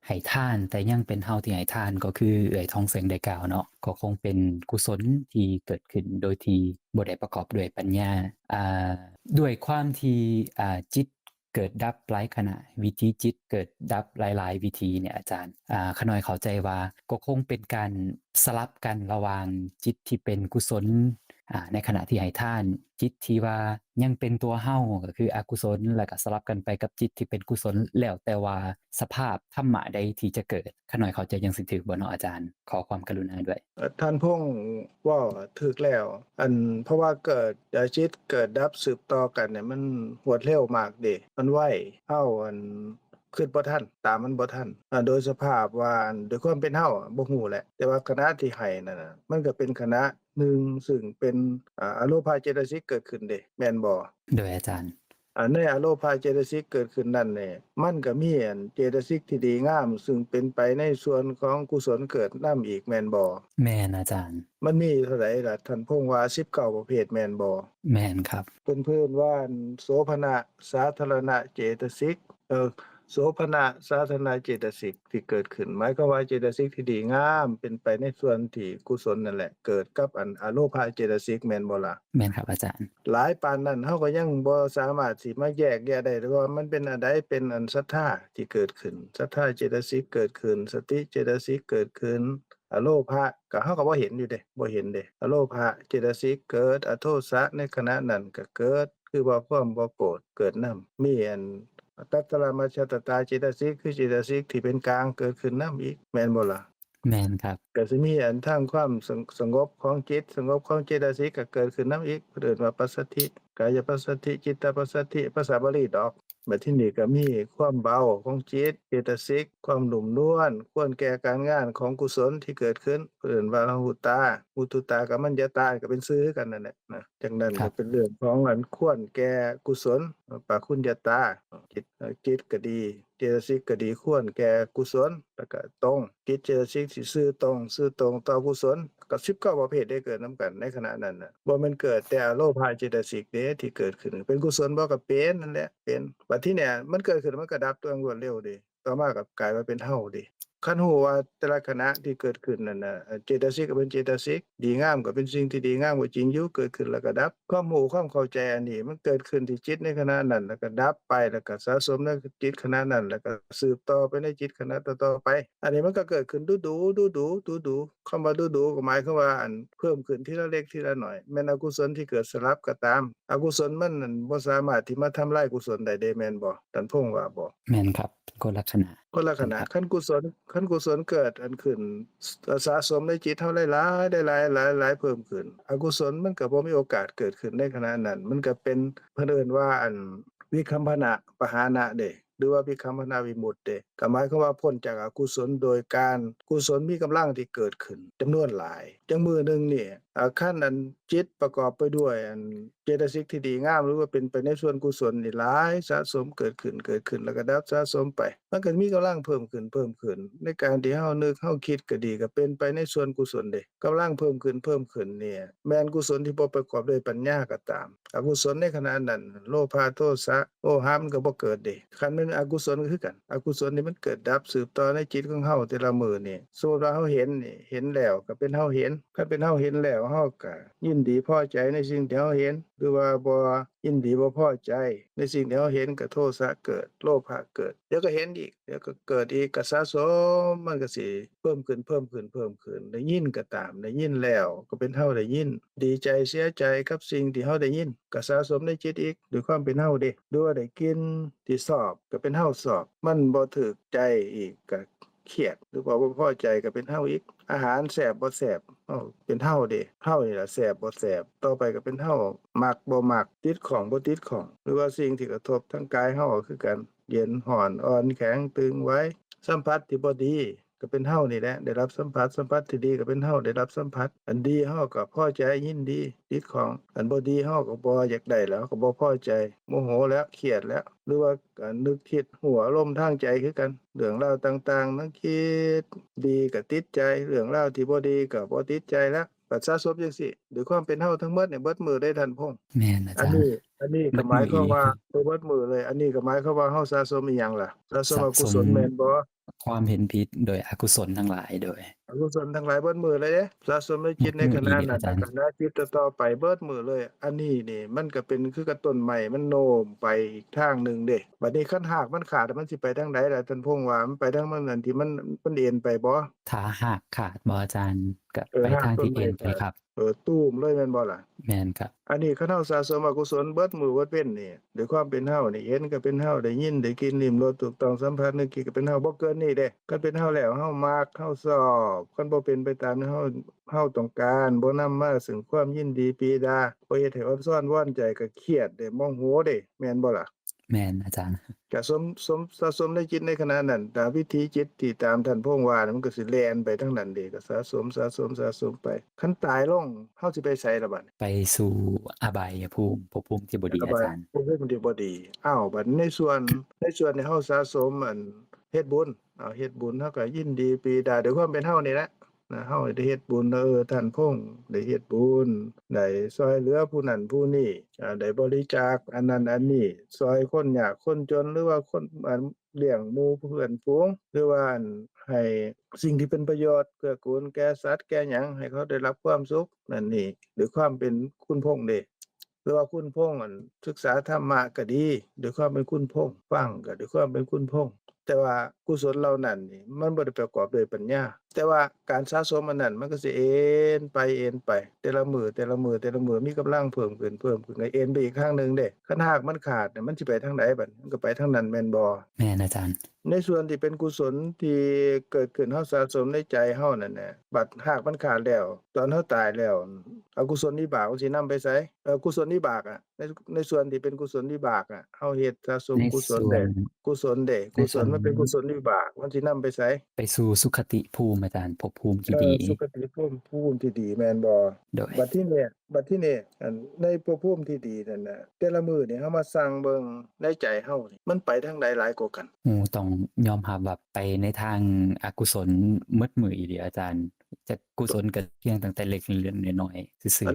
ให้ทานแต่ยังเป็นเฮาที่ให้ทานก็คือเอื้อยทองแสงได้กล่าวเนาะก็คงเป็นกุศลที่เกิดขึ้นโดยที่บ่ได้ประกอบด้วยปัญญาอ่าด้วยความที่จิตเกิดดับหลายขณะวิธีจิตเกิดดับหลายๆวิธีเนี่ยอาจารย์ข้าน้อยเข้าใจว่าก็คงเป็นการสลับกันระหว่างจิตที่เป็นกุศลในขณะที่ให้ทานจิตที่ว่ายังเป็นตัวเฮาก็คืออกุศลแล้วก็สลับกันไปกับจิตที่เป็นกุศลแล้วแต่ว่าสภาพธรรมะใดที่จะเกิดข้าน้อยเข้าใจจั่งสิถูกบ่เนาะอาจารย์ขอความกรุณาด้วยท่านพงษ์เว้าถูกแล้วเพราะว่าเกิดจิตเกิดดับสืบต่อกันเนี่ยมันรวดเร็วมากเดะมันไวเราคิดบ่ทันตามมันบ่ทันโดยสภาพว่าด้วยความเป็นเราบ่ฮู้แหละแต่ว่าขณะที่ให้นั่นน่ะมันก็เป็นขณะหนึ่งซึ่งเป็นอโลภะเจตสิกเกิดขึ้นเดะแม่นบ่โดยอาจารย์ในอโลภะเจตสิกเกิดขึ้นนั่นแหละมันก็มีเจตสิกที่ดีงามซึ่งเป็นไปในส่วนของกุศลเกิดนำอีกแม่นบ่แม่นอาจารย์มันมีเท่าใดล่ะท่านพงษ์ว่า19ประเภทแม่นบ่แม่นครับเพิ่นว่าโสภณะสาธารณะเจตสิกโสภณะสาธารณะเจตสิกที่เกิดขึ้นหมายความว่าเจตสิกที่ดีงามเป็นไปในส่วนที่กุศลนั่นแหละเกิดกับอโลภะเจตสิกแม่นบ่ล่ะแม่นครับอาจารย์หลายปานนั้นเราก็ยังบ่สามารถสิมาแยกแยะได้ว่ามันเป็นอันใดเป็นศรัทธาที่เกิดขึ้นศรัทธาเจตสิกเกิดขึ้นสติเจตสิกเกิดขึ้นอโลภะก็เราก็บ่เห็นอยู่เดะบ่เห็นเดะอโลภะเจตสิกเกิดอโทสะในขณะนั้นก็เกิดคือว่าความบ่โกรธเกิดนำมีตัตตรมัชฌัตตาเจตสิกคือเจตสิกที่เป็นกลางเกิดขึ้นนำอีกแม่นบ่ล่ะแม่นครับก็สิมีทางความสงบของจิตสงบของเจตสิกก็เกิดขึ้นนำอีกเอิ้นว่าปัสสัทธิกายปัสสัทธิจิตตปัสสัทธิภาษาบาลีดอกบัดทีนี้ก็มีความเบาของจิตเจตสิกความหนุ่มนวลควรแก่การงานของกุศลที่เกิดขึ้นเอิ้นว่าหุตาหุตุตากับมัญญตาก็เป็นชื่อคือกันนั่นแหละนะจังนั้นก็เป็นเรื่องของควรแก่กุศลปะคุญญตาจิตก็ดีเจตสิกก็ดีควรแก่กุศลแล้วก็ตรงจิตเจตสิกที่ซื่อตรงต่อกุศลก็19ประเภทได้เกิดนำกันในขณะนั้นน่ะบ่แม่นเกิดแต่อโลภะเจตสิกเด้ที่เกิดขึ้นเป็นกุศลบ่ก็เป็นนั่นแหละเป็นบัดทีเนี้ยมันเกิดขึ้นมันก็ดับตัวอย่างรวดเร็วเดะต่อมาก็กลายมาเป็นเฮาเดะคันฮู้ว่าแต่ละขณะที่เกิดขึ้นนั่นน่ะเจตสิกก็เป็นเจตสิกดีงามก็เป็นสิ่งที่ดีงามก็จริงอยู่เกิดขึ้นแล้วก็ดับความรู้ความเข้าใจอันนี้มันเกิดขึ้นที่จิตในขณะนั้นแล้วก็ดับไปแล้วก็สะสมในจิตขณะนั้นแล้วก็สืบต่อไปในจิตขณะต่อๆไปอันนี้มันก็เกิดขึ้นดูๆๆๆคำว่าดูๆก็หมายความว่าเพิ่มขึ้นทีละเล็กทีละน้อยแม้นอกุศลที่เกิดสลับก็ตามอกุศลมันนั่นบ่สามารถที่มาทำลายกุศลได้เดะแม่นบ่ท่านพงษ์ว่าบ่แม่นครับคนละขณะคนละขณะคันกุศลเกิดขึ้นสะสมในจิตเฮาหลายๆได้หลายๆเพิ่มขึ้นอกุศลมันก็บ่มีโอกาสเกิดขึ้นในขณะนั้นมันก็เป็นเพิ่นเอิ้นว่าวิคัมพนะปหานะเดะ หรือว่าวิคัมภนาวิมุตติเด้ก็หมายความว่าพ้นจากอกุศลโดยการกุศลมีกำลังที่เกิดขึ้นจำนวนหลายจังมื้อหนึ่งนี่คันอันจิตประกอบไปด้วยอันเจตสิกที่ดีงามหรือว่าเป็นไปในส่วนกุศลนี่หลายสะสมเกิดขึ้นแล้วก็ดับสะสมไปมันก็มีกำลังเพิ่มขึ้นในการที่เฮานึกเฮาคิดก็ดีก็เป็นไปในส่วนกุศลเด้กำลังเพิ่มขึ้นเนี่ยแม้นกุศลที่บ่ประกอบด้วยปัญญาก็ตามอกุศลในขณะนั้นโลภะโทสะโมหะมันก็บ่เกิดเด้คันแม่นอกุศลก็คือกันอกุศลนี่มันเกิดดับสืบต่อในจิตของเฮาแต่ละมื้อนี่สมมุติว่าเฮาเห็นนี่เห็นแล้วก็เป็นเฮาเห็นคันเป็นเฮาเห็นแล้วเฮาก็ยินดีพอใจในสิ่งที่เฮาเห็นหรือว่าบ่ยินดีบ่พอใจในสิ่งที่เฮาเห็นก็โทสะเกิดโลภะเกิดเดี๋ยวก็เห็นอีกเดี๋ยวก็เกิดอีกก็สะสมมันก็สิเพิ่มขึ้นได้ยินก็ตามได้ยินแล้วก็เป็นเฮาได้ยินดีใจเสียใจกับสิ่งที่เฮาได้ยินก็สะสมในจิตอีกด้วยความเป็นเฮาเด้หรือว่าได้กินที่ชอบก็เป็นเฮาชอบมันบ่ถูกใจอีกก็เครียดหรือว่าบ่พอใจก็เป็นเฮาอีกอาหารแซ่บบ่แซ่บเป็นเฮาเด้เฮานี่ล่ะแซ่บบ่แซ่บต่อไปก็เป็นเฮามักบ่มักติดของบ่ติดของหรือว่าสิ่งที่กระทบทางกายเฮาก็คือกันเย็นร้อนอ่อนแข็งตึงไว้สัมผัสที่บ่ดีก็เป็นเฮานี่แหละได้รับสัมผัสที่ดีก็เป็นเฮาได้รับสัมผัสอันดีเฮาก็พอใจยินดีติดของอันบ่ดีเฮาก็บ่อยากได้แล้วก็บ่พอใจโมโหแล้วเครียดแล้วหรือว่าการนึกคิดหัวอารมณ์ทางใจคือกันเรื่องราวต่างๆนึกคิดดีก็ติดใจเรื่องราวที่บ่ดีก็บ่ติดใจแล้วก็สะสมจังซี่ด้วยความเป็นเฮาทั้งหมดเนี่ยเบิดมื้อได้ท่านพงษ์แม่นอาอันจารย์ นี้ก็เบิดมื้ออีหมายความว่าหลีครับบ่เบิดมื้อเลยอันนี้ก็หมายความว่าเฮาสะสมอิหยังล่ะสะสมสะอกุสมศลแม่นบ่ ความเห็นผิดโดยอกุศลทั้งหลายโดยอกุศลทั้งหลายเบิดมื้อเลยเด้สะสมในหมดจิตในขมื้ออีหลีณะนั้นอาจารย์แล้วก็ณจิตต่อๆไปเบิดมื้อเลยอันนี้นี่มันก็เป็นคือกับต้นไม้มันโน้มไปอีกทางหนึ่งเด้บัดนี้คันหากมันขาดมันสิไปทางใดล่ะท่านพงษ์ว่ามันไปทางมันนั่นที่มันเอ็นไปบ่ถ้าหากขาดบ่อาจารย์ก็ไปหากต้นทางที่เอไม้ขาด็นไปครับตูมเลยแม่นบ่ล่ะแม่นครับอันนี้คันเฮาสะสมอกุศลเบิดมื้อเบิดเว้นนี่ด้วยความเป็นเฮานี่เห็นก็เป็นเฮาได้ยินได้กินลิ้มรสถูกต้องสัมผัสนึกคิดก็เป็นเฮาบ่เกินนี้เด้คันเป็นเฮาแล้วเฮามักเฮาชอบคันบ่เป็นไปตามที่เฮาต้องการบ่นำมาซึ่งความยินดีปรีดาบ่เฮ็ดให้อ่อนซ้อนว้อนใจก็เครียดเด้โมโหเด้แม่นบ่ล่ะ แม่นอาจารย์ก็สะสมในจิตในขณะนั้นตามวิถีจิตที่ตามท่านพงษ์ว่าน่ะมันก็สิแล่นไปทางนั้นเดะก็สะสมไปคันตายลงเฮาสิไปไสล่ะบัดนี้ไปสู่อบายภูมิภพภูมิที่บ่ดีอบายอาจารย์ภูมิมันสิบ่ดีอ้าวบัดในส่วนที่เฮาสะสมเฮ็ดบุญเฮ็ดบุญเฮาก็ยินดีปรีดาด้วยความเป็นเฮานี่แหละเฮาได้เฮ็ดบุญท่านพงษ์ได้เฮ็ดบุญได้ช่วยเหลือผู้นั้นผู้นี้ได้บริจาคอันนั้นอันนี้ช่วยคนยากคนจนหรือว่าคนเลี้ยงหมู่เพื่อนฝูงหรือว่าให้สิ่งที่เป็นประโยชน์เกื้อกูลแก่สัตว์แก่หยังให้เขาได้รับความสุขนั่นนี่ด้วยความเป็นคุณพงษ์เดะหรือว่าคุณพงษ์ศึกษาธรรมะก็ดีด้วยความเป็นคุณพงษ์ฟังก็ด้วยความเป็นคุณพงษ์แต่ว่ากุศลเหล่านั้นนี่มันบ่ได้ประกอบด้วยปัญญาแต่ว่าการสะสมอันนั้นมันก็สิเอนไปแต่ละมื้อมีกำลังเพิ่มขึ้นก็เอนไปอีกข้างหนึ่งเดะคันหากมันขาดเนี่ยมันสิไปทางใดบัดมันก็ไปทางนั้นแม่นบ่ แม่นอาจารย์ในส่วนที่เป็นกุศลที่เกิดขึ้นเฮาสะสมในใจเฮานั่นน่ะบัดหากมันขาดแล้วตอนเฮาตายแล้วอกุศลวิบากมันสินำไปไสกุศลวิบากในส่วนที่เป็นกุศลวิบากเฮาเฮ็ดสะสมในกุศลส่วนในกุศส่วนลมันเป็นกุศลวิบากมันสินำไปไสไปสู่สุขติภูมิอาจารย์ภพภูมิที่ดีสุคติภูมิที่ดีแม่นบ่โดยบัดที่นี่ในภพภูมิที่ดีนั่นน่ะแต่ละมื้อนี่เฮามาสั่งเบิ่งในใจเฮานี่มันไปทางใดหลายกว่ากัน ต้องยอมรับว่าไปในทางอกุศลหมดมื้ออีหลีอาจารย์จะกุศลก็เพียงตั้งแต่เล็กเล็กน้อยๆซื่อ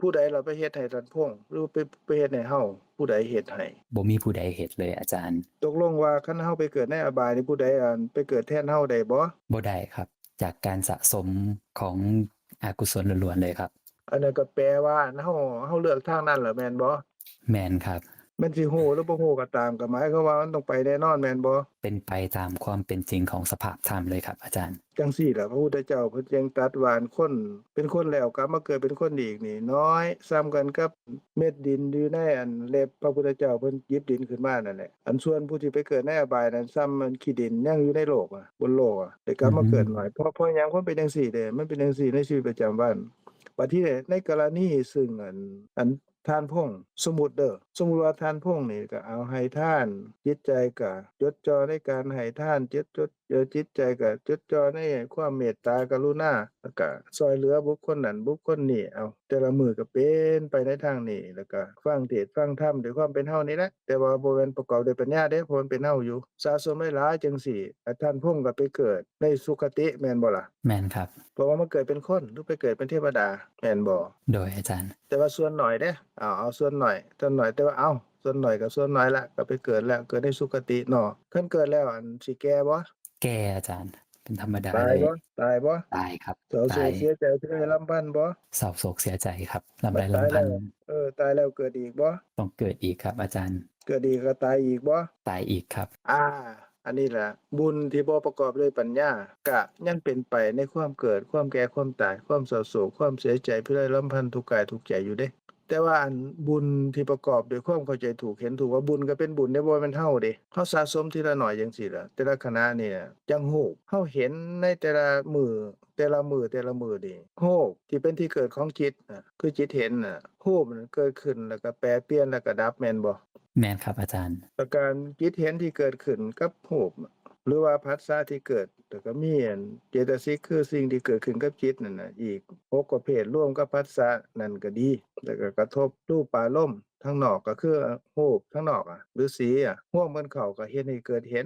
ผู้ใดเราไปเฮ็ดให้ท่านพงษ์หรือไปเฮ็ดให้เฮาผู้ใดเฮ็ดให้ๆบ่มีผู้ใดเฮ็ดเลยอาจารย์ ตกลงว่าคันเฮาไปเกิดในอบายนี่ผู้ใดไปเกิดแทนเฮาได้บ่บ่ได้ครับ จากการสะสมของอกุศลล้วนๆเลยครับ อันนั้นก็แปลว่าเฮาเลือกทางนั้นเหรอแม่นบ่แม่นครับ แม่นสิฮู้หรือบ่ฮู้ก็ตามก็หมายความว่ามันต้องไปแน่นอนแม่นบ่เป็นไปตามความเป็นจริงของสภาพธรรมเลยครับอาจารย์ จังซี่ล่ะพระพุทธเจ้าเพิ่นจึงตรัสว่าคนเป็นคนแล้วกลับมาเกิดเป็นคนอีกนี่น้อยส่ำกันกับเม็ดดินอยู่ในเล็บพระพุทธเจ้าเพิ่นหยิบดินขึ้นมานั่นแหละส่วนผู้ที่ไปเกิดในอบายนั้นส่ำขี้ดินยังอยู่ในโลกบนโลกได้กลับมาเกิดน้อยเพราะหยังคนเป็นจังซี่เด้มันเป็นจังซี่ในชีวิตประจำวันบัดนี้ในกรณีซึ่ง ทานพงษ์สมมุติเด้อสมมุติว่าทานพงษ์นี่ก็เอาให้ทานจิตใจก็จดจ่อในการให้ทานจิตใจก็จดจ่อในความเมตตากรุณาแล้วก็ช่วยเหลือบุคคลนั้นบุคคลนี้เอาแต่ละมื้อก็เป็นไปในทางนี้แล้วก็ฟังเทศน์ฟังธรรมด้วยความเป็นเฮานี่แหละแต่ว่าบ่แม่นประกอบด้วยปัญญาเด้เพราะมันเป็นเฮาอยู่สะสมหลายๆจังซี้ท่านพงษ์ก็ไปเกิดในสุคติแม่นบ่ล่ะ แม่นครับเพราะว่ามันเกิดเป็นคนหรือไปเกิดเป็นเทวดาแม่นบ่โดยอาจารย์แต่ว่าส่วนน้อยเด้เอาส่วนน้อยแต่ว่าส่วนน้อยก็ส่วนน้อยแล้วก็ไปเกิดแล้วเกิดในสุคติเนาะคันเกิดแล้วอันสิแก่บ่แก่อาจารย์เป็นธรรมดาตายเลยบ่ตายบ่ตายครับเศร้าโศตายกเสียใจพิไรรำพันบ่เศร้าโศกเสียใจครับลำบัไรดตายแล้วลำพันธ์ตายแล้วเกิดอีกบ่ต้องเกิดอีกครับอาจารย์เกิดอีกก็ตายอีกบ่ตายอีกครับอาอันนี้แหละบุญที่บ่ประกอบด้วยปัญญาก็ยังเป็นไปในความเกิดความแก่ความตายความเศร้าโศกความเสียใจพิไรรำพันทุกกายทุกใจอยู่เด้แต่ว่าอันบุญที่ประกอบด้วยความเข้าใจถูกเห็นถูกว่าบุญก็เป็นบุญได้บ่แม่นเฮาเดะเฮาสะสมทีละน้อยจังซี่ล่ะแต่ละขณะนี่จังฮู้เฮาเห็นในแต่ละมื้อนี่ฮู้ที่เป็นที่เกิดของจิตน่ะคือจิตเห็นน่ะฮู้มันเกิดขึ้นแล้วก็แปรเปลี่ยนแล้วก็ดับแม่นบ่แม่นครับอาจารย์ประการจิตเห็นที่เกิดขึ้นกับรูปหรือว่าผัสสะที่เกิดแล้วก็มีอันเจตสิกคือสิ่งที่เกิดขึ้นกับจิตนั่นน่ะอีก6ประเภทร่วมกับผัสสะนั่นก็ดีแล้วก็กระทบรูปารมณ์ข้างนอกก็คือรูปข้างนอกหรือสีร่วมกันเข้าก็เฮ็ดให้เกิดเห็น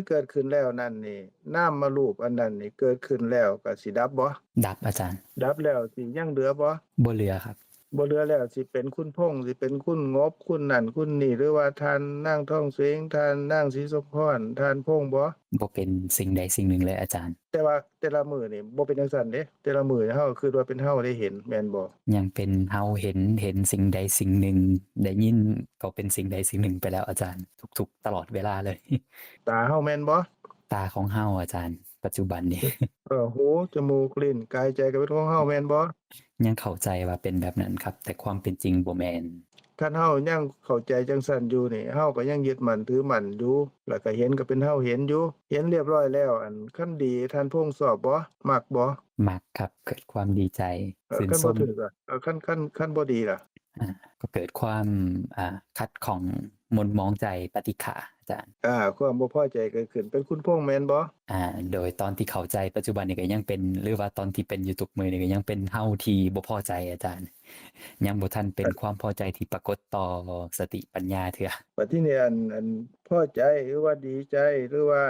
เกิดขึ้นแล้วนั่นนี่นามรูปอันนั้นนี่เกิดขึ้นแล้วก็สิดับบ่ดับอาจารย์ดับแล้วสิยังเหลือบ่บ่เหลือครับบ่เหลือแล้วสิเป็นคุณพงษ์สิเป็นคุณงบคุณนั่นคุณนี่หรือว่าทานนางทองเสงทานนางศรีสมพรทานพงษ์บ่บ่เป็นสิ่งใดสิ่งหนึ่งเลยอาจารย์แต่ว่าแต่ละมื้อนี่บ่เป็นจังซั่นเด้แต่ละมื้อเฮาก็คิดว่าเป็นเฮาได้เห็นแม่นบ่ยังเป็นเฮาเห็นสิ่งใดสิ่งหนึ่งได้ยินก็เป็นสิ่งใดสิ่งหนึ่งไปแล้วอาจารย์ทุกๆตลอดเวลาเลย ตาเฮาแม่นบ่ ตาของเฮาอาจารย์ปัจจุบันนี้ หูจมูกลิ้นกายใจก็เป็นของเฮาแม่นบ่ยังเข้าใจว่าเป็นแบบนั้นครับแต่ความเป็นจริงบ่แม่นคันเฮายังเข้าใจจังซั่นอยู่นี่เฮาก็ยังยึดมั่นถือมั่นอยู่แล้วก็เห็นก็เป็นเฮาเห็นอยู่เห็นเรียบร้อยแล้วอันคันดีท่านพงษ์ชอบบ่มักบ่มักครับเกิดความดีใจชื่นคันชมบ่ถูกคันบ่ดีล่ะอาก็เกิดความขัดข้องหม่นหมองใจปฏิฆะอาจารย์ความบ่พอใจเกิดขึ้นเป็นคุณพงษ์แม่นบ่โดยตอนที่เข้าใจปัจจุบันนี้ก็ยังเป็นหรือว่าตอนที่เป็นอยู่ทุกมื้อนี้ก็ยังเป็นเฮาที่บ่พอใจอาจารย์ยังบ่ทันเป็นความพอใจที่ปรากฏต่อสติปัญญาเทื่อบัดทีนี้อันพอใจหรือว่าดีใจหรือว่า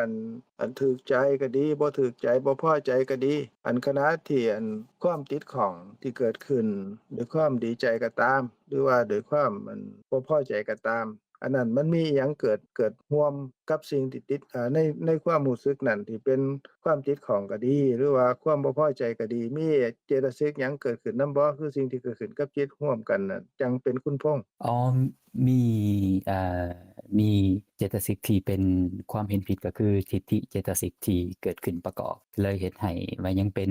อันถูกใจก็ดีบ่ถูกใจบ่พอใจก็ดีอันขณะที่ความติดข้องที่เกิดขึ้นด้วยความดีใจก็ตามหรือว่าด้วยความบ่พอใจก็ตามอันนั้นมันมีอิหยังเกิดร่วมกับสิ่งที่ติดในความรู้สึกนั้นที่เป็นความติดข้องก็ดีหรือว่าความบ่พอใจก็ดีมีเจตสิกหยังเกิดขึ้นนำบ่คือสิ่งที่เกิดขึ้นกับจิตร่วมกันน่ะจังเป็นคุณพงษ์อ๋อมีอ่ามีเจตสิกที่เป็นความเห็นผิดก็คือทิฏฐิเจตสิกที่เกิดขึ้นประกอบเลยเฮ็ดให้ว่ายังเป็น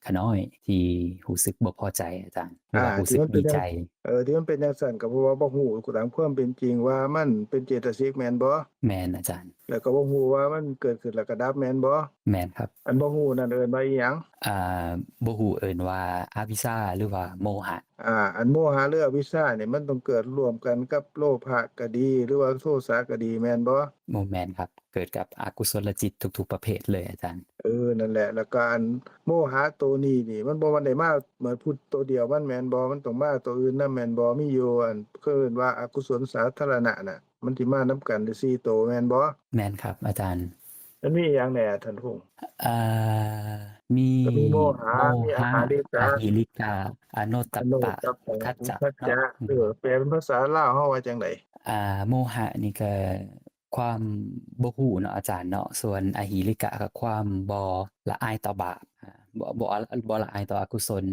ขน้อยที่รู้สึกบ่พอใจอาจารย์หรือว่ารู้ที่สึกดีใจมันเป็นจังที่มันเป็นจังซั่นก็เพราะว่าบ่ฮู้ตามความเป็นจริงว่ามันเป็นเจตสิกแม่นบ่ แม่นอาจารย์แล้วก็บ่ฮู้ว่ามันเกิดขึ้นแล้วก็ดับแม่นบ่แม่นครับอันบ่ฮู้นั่นเอิ้นว่าอิหยังอ่บ่ฮู้เอิ้นว่าอวิชชาหรือว่าโมหะอันโมหะหรืออวิชชาเนี่ยมันต้องเกิดร่วมกันกับโลภะก็ดีหรือว่าโทสะก็ดีแม่นบ่บ่แม่นครับเกิดกับอกุศลจิตทุกๆประเภทเลยอาจารย์นั่นแหละแล้วก็โมหะตัวนี้นี่มันบ่มันได้มาเหมือนพุทธตัวเดียวมันแม่นบ่มันต้องมาตัวอื่นนำแม่นบ่มีอยู่เขาเอิ้นว่าอกุศลสาธารณะน่ะมันสิมานำกันได้4ตัวแม่นบ่แม่นครับอาจารย์มันมีอิหยังแหน่ท่านพงษ์อ่ามีก็มีโมหะโมมีอหะหาริกะ อหิริกาอโนตตัอโนปปะตัปปะคัจจะอุทธัจเนาะจะแปลเป็นภาษาลาวเฮาว่าจั่งใดโมหะนี่ก็ความบ่ฮู้เนาะอาจารย์เนาะส่วนอหิริกะก็ความบ่ละอายต่อบาปบ่ละอายต่ออกุศล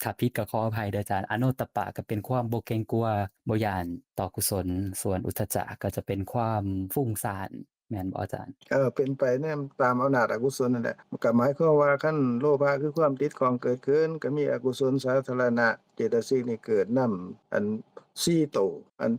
ถ้าผิดก็ขออภัยเด้ออาจารย์อโนตตัปปะก็เป็นความบ่เกรงกลัวบ่ย้านต่อกุศลส่วนอุทธัจจะก็จะเป็นความฟุ้งซ่านแม่นบ่อาจารย์เป็นไปแนมตามอำนาจอกุศลนั่นแหละมันก็หมายความว่าคันโลภะคือความติดของเกิดขึ้นก็มีอกุศลสาธารณะเจตสิกนี่เกิดนำ4ตัว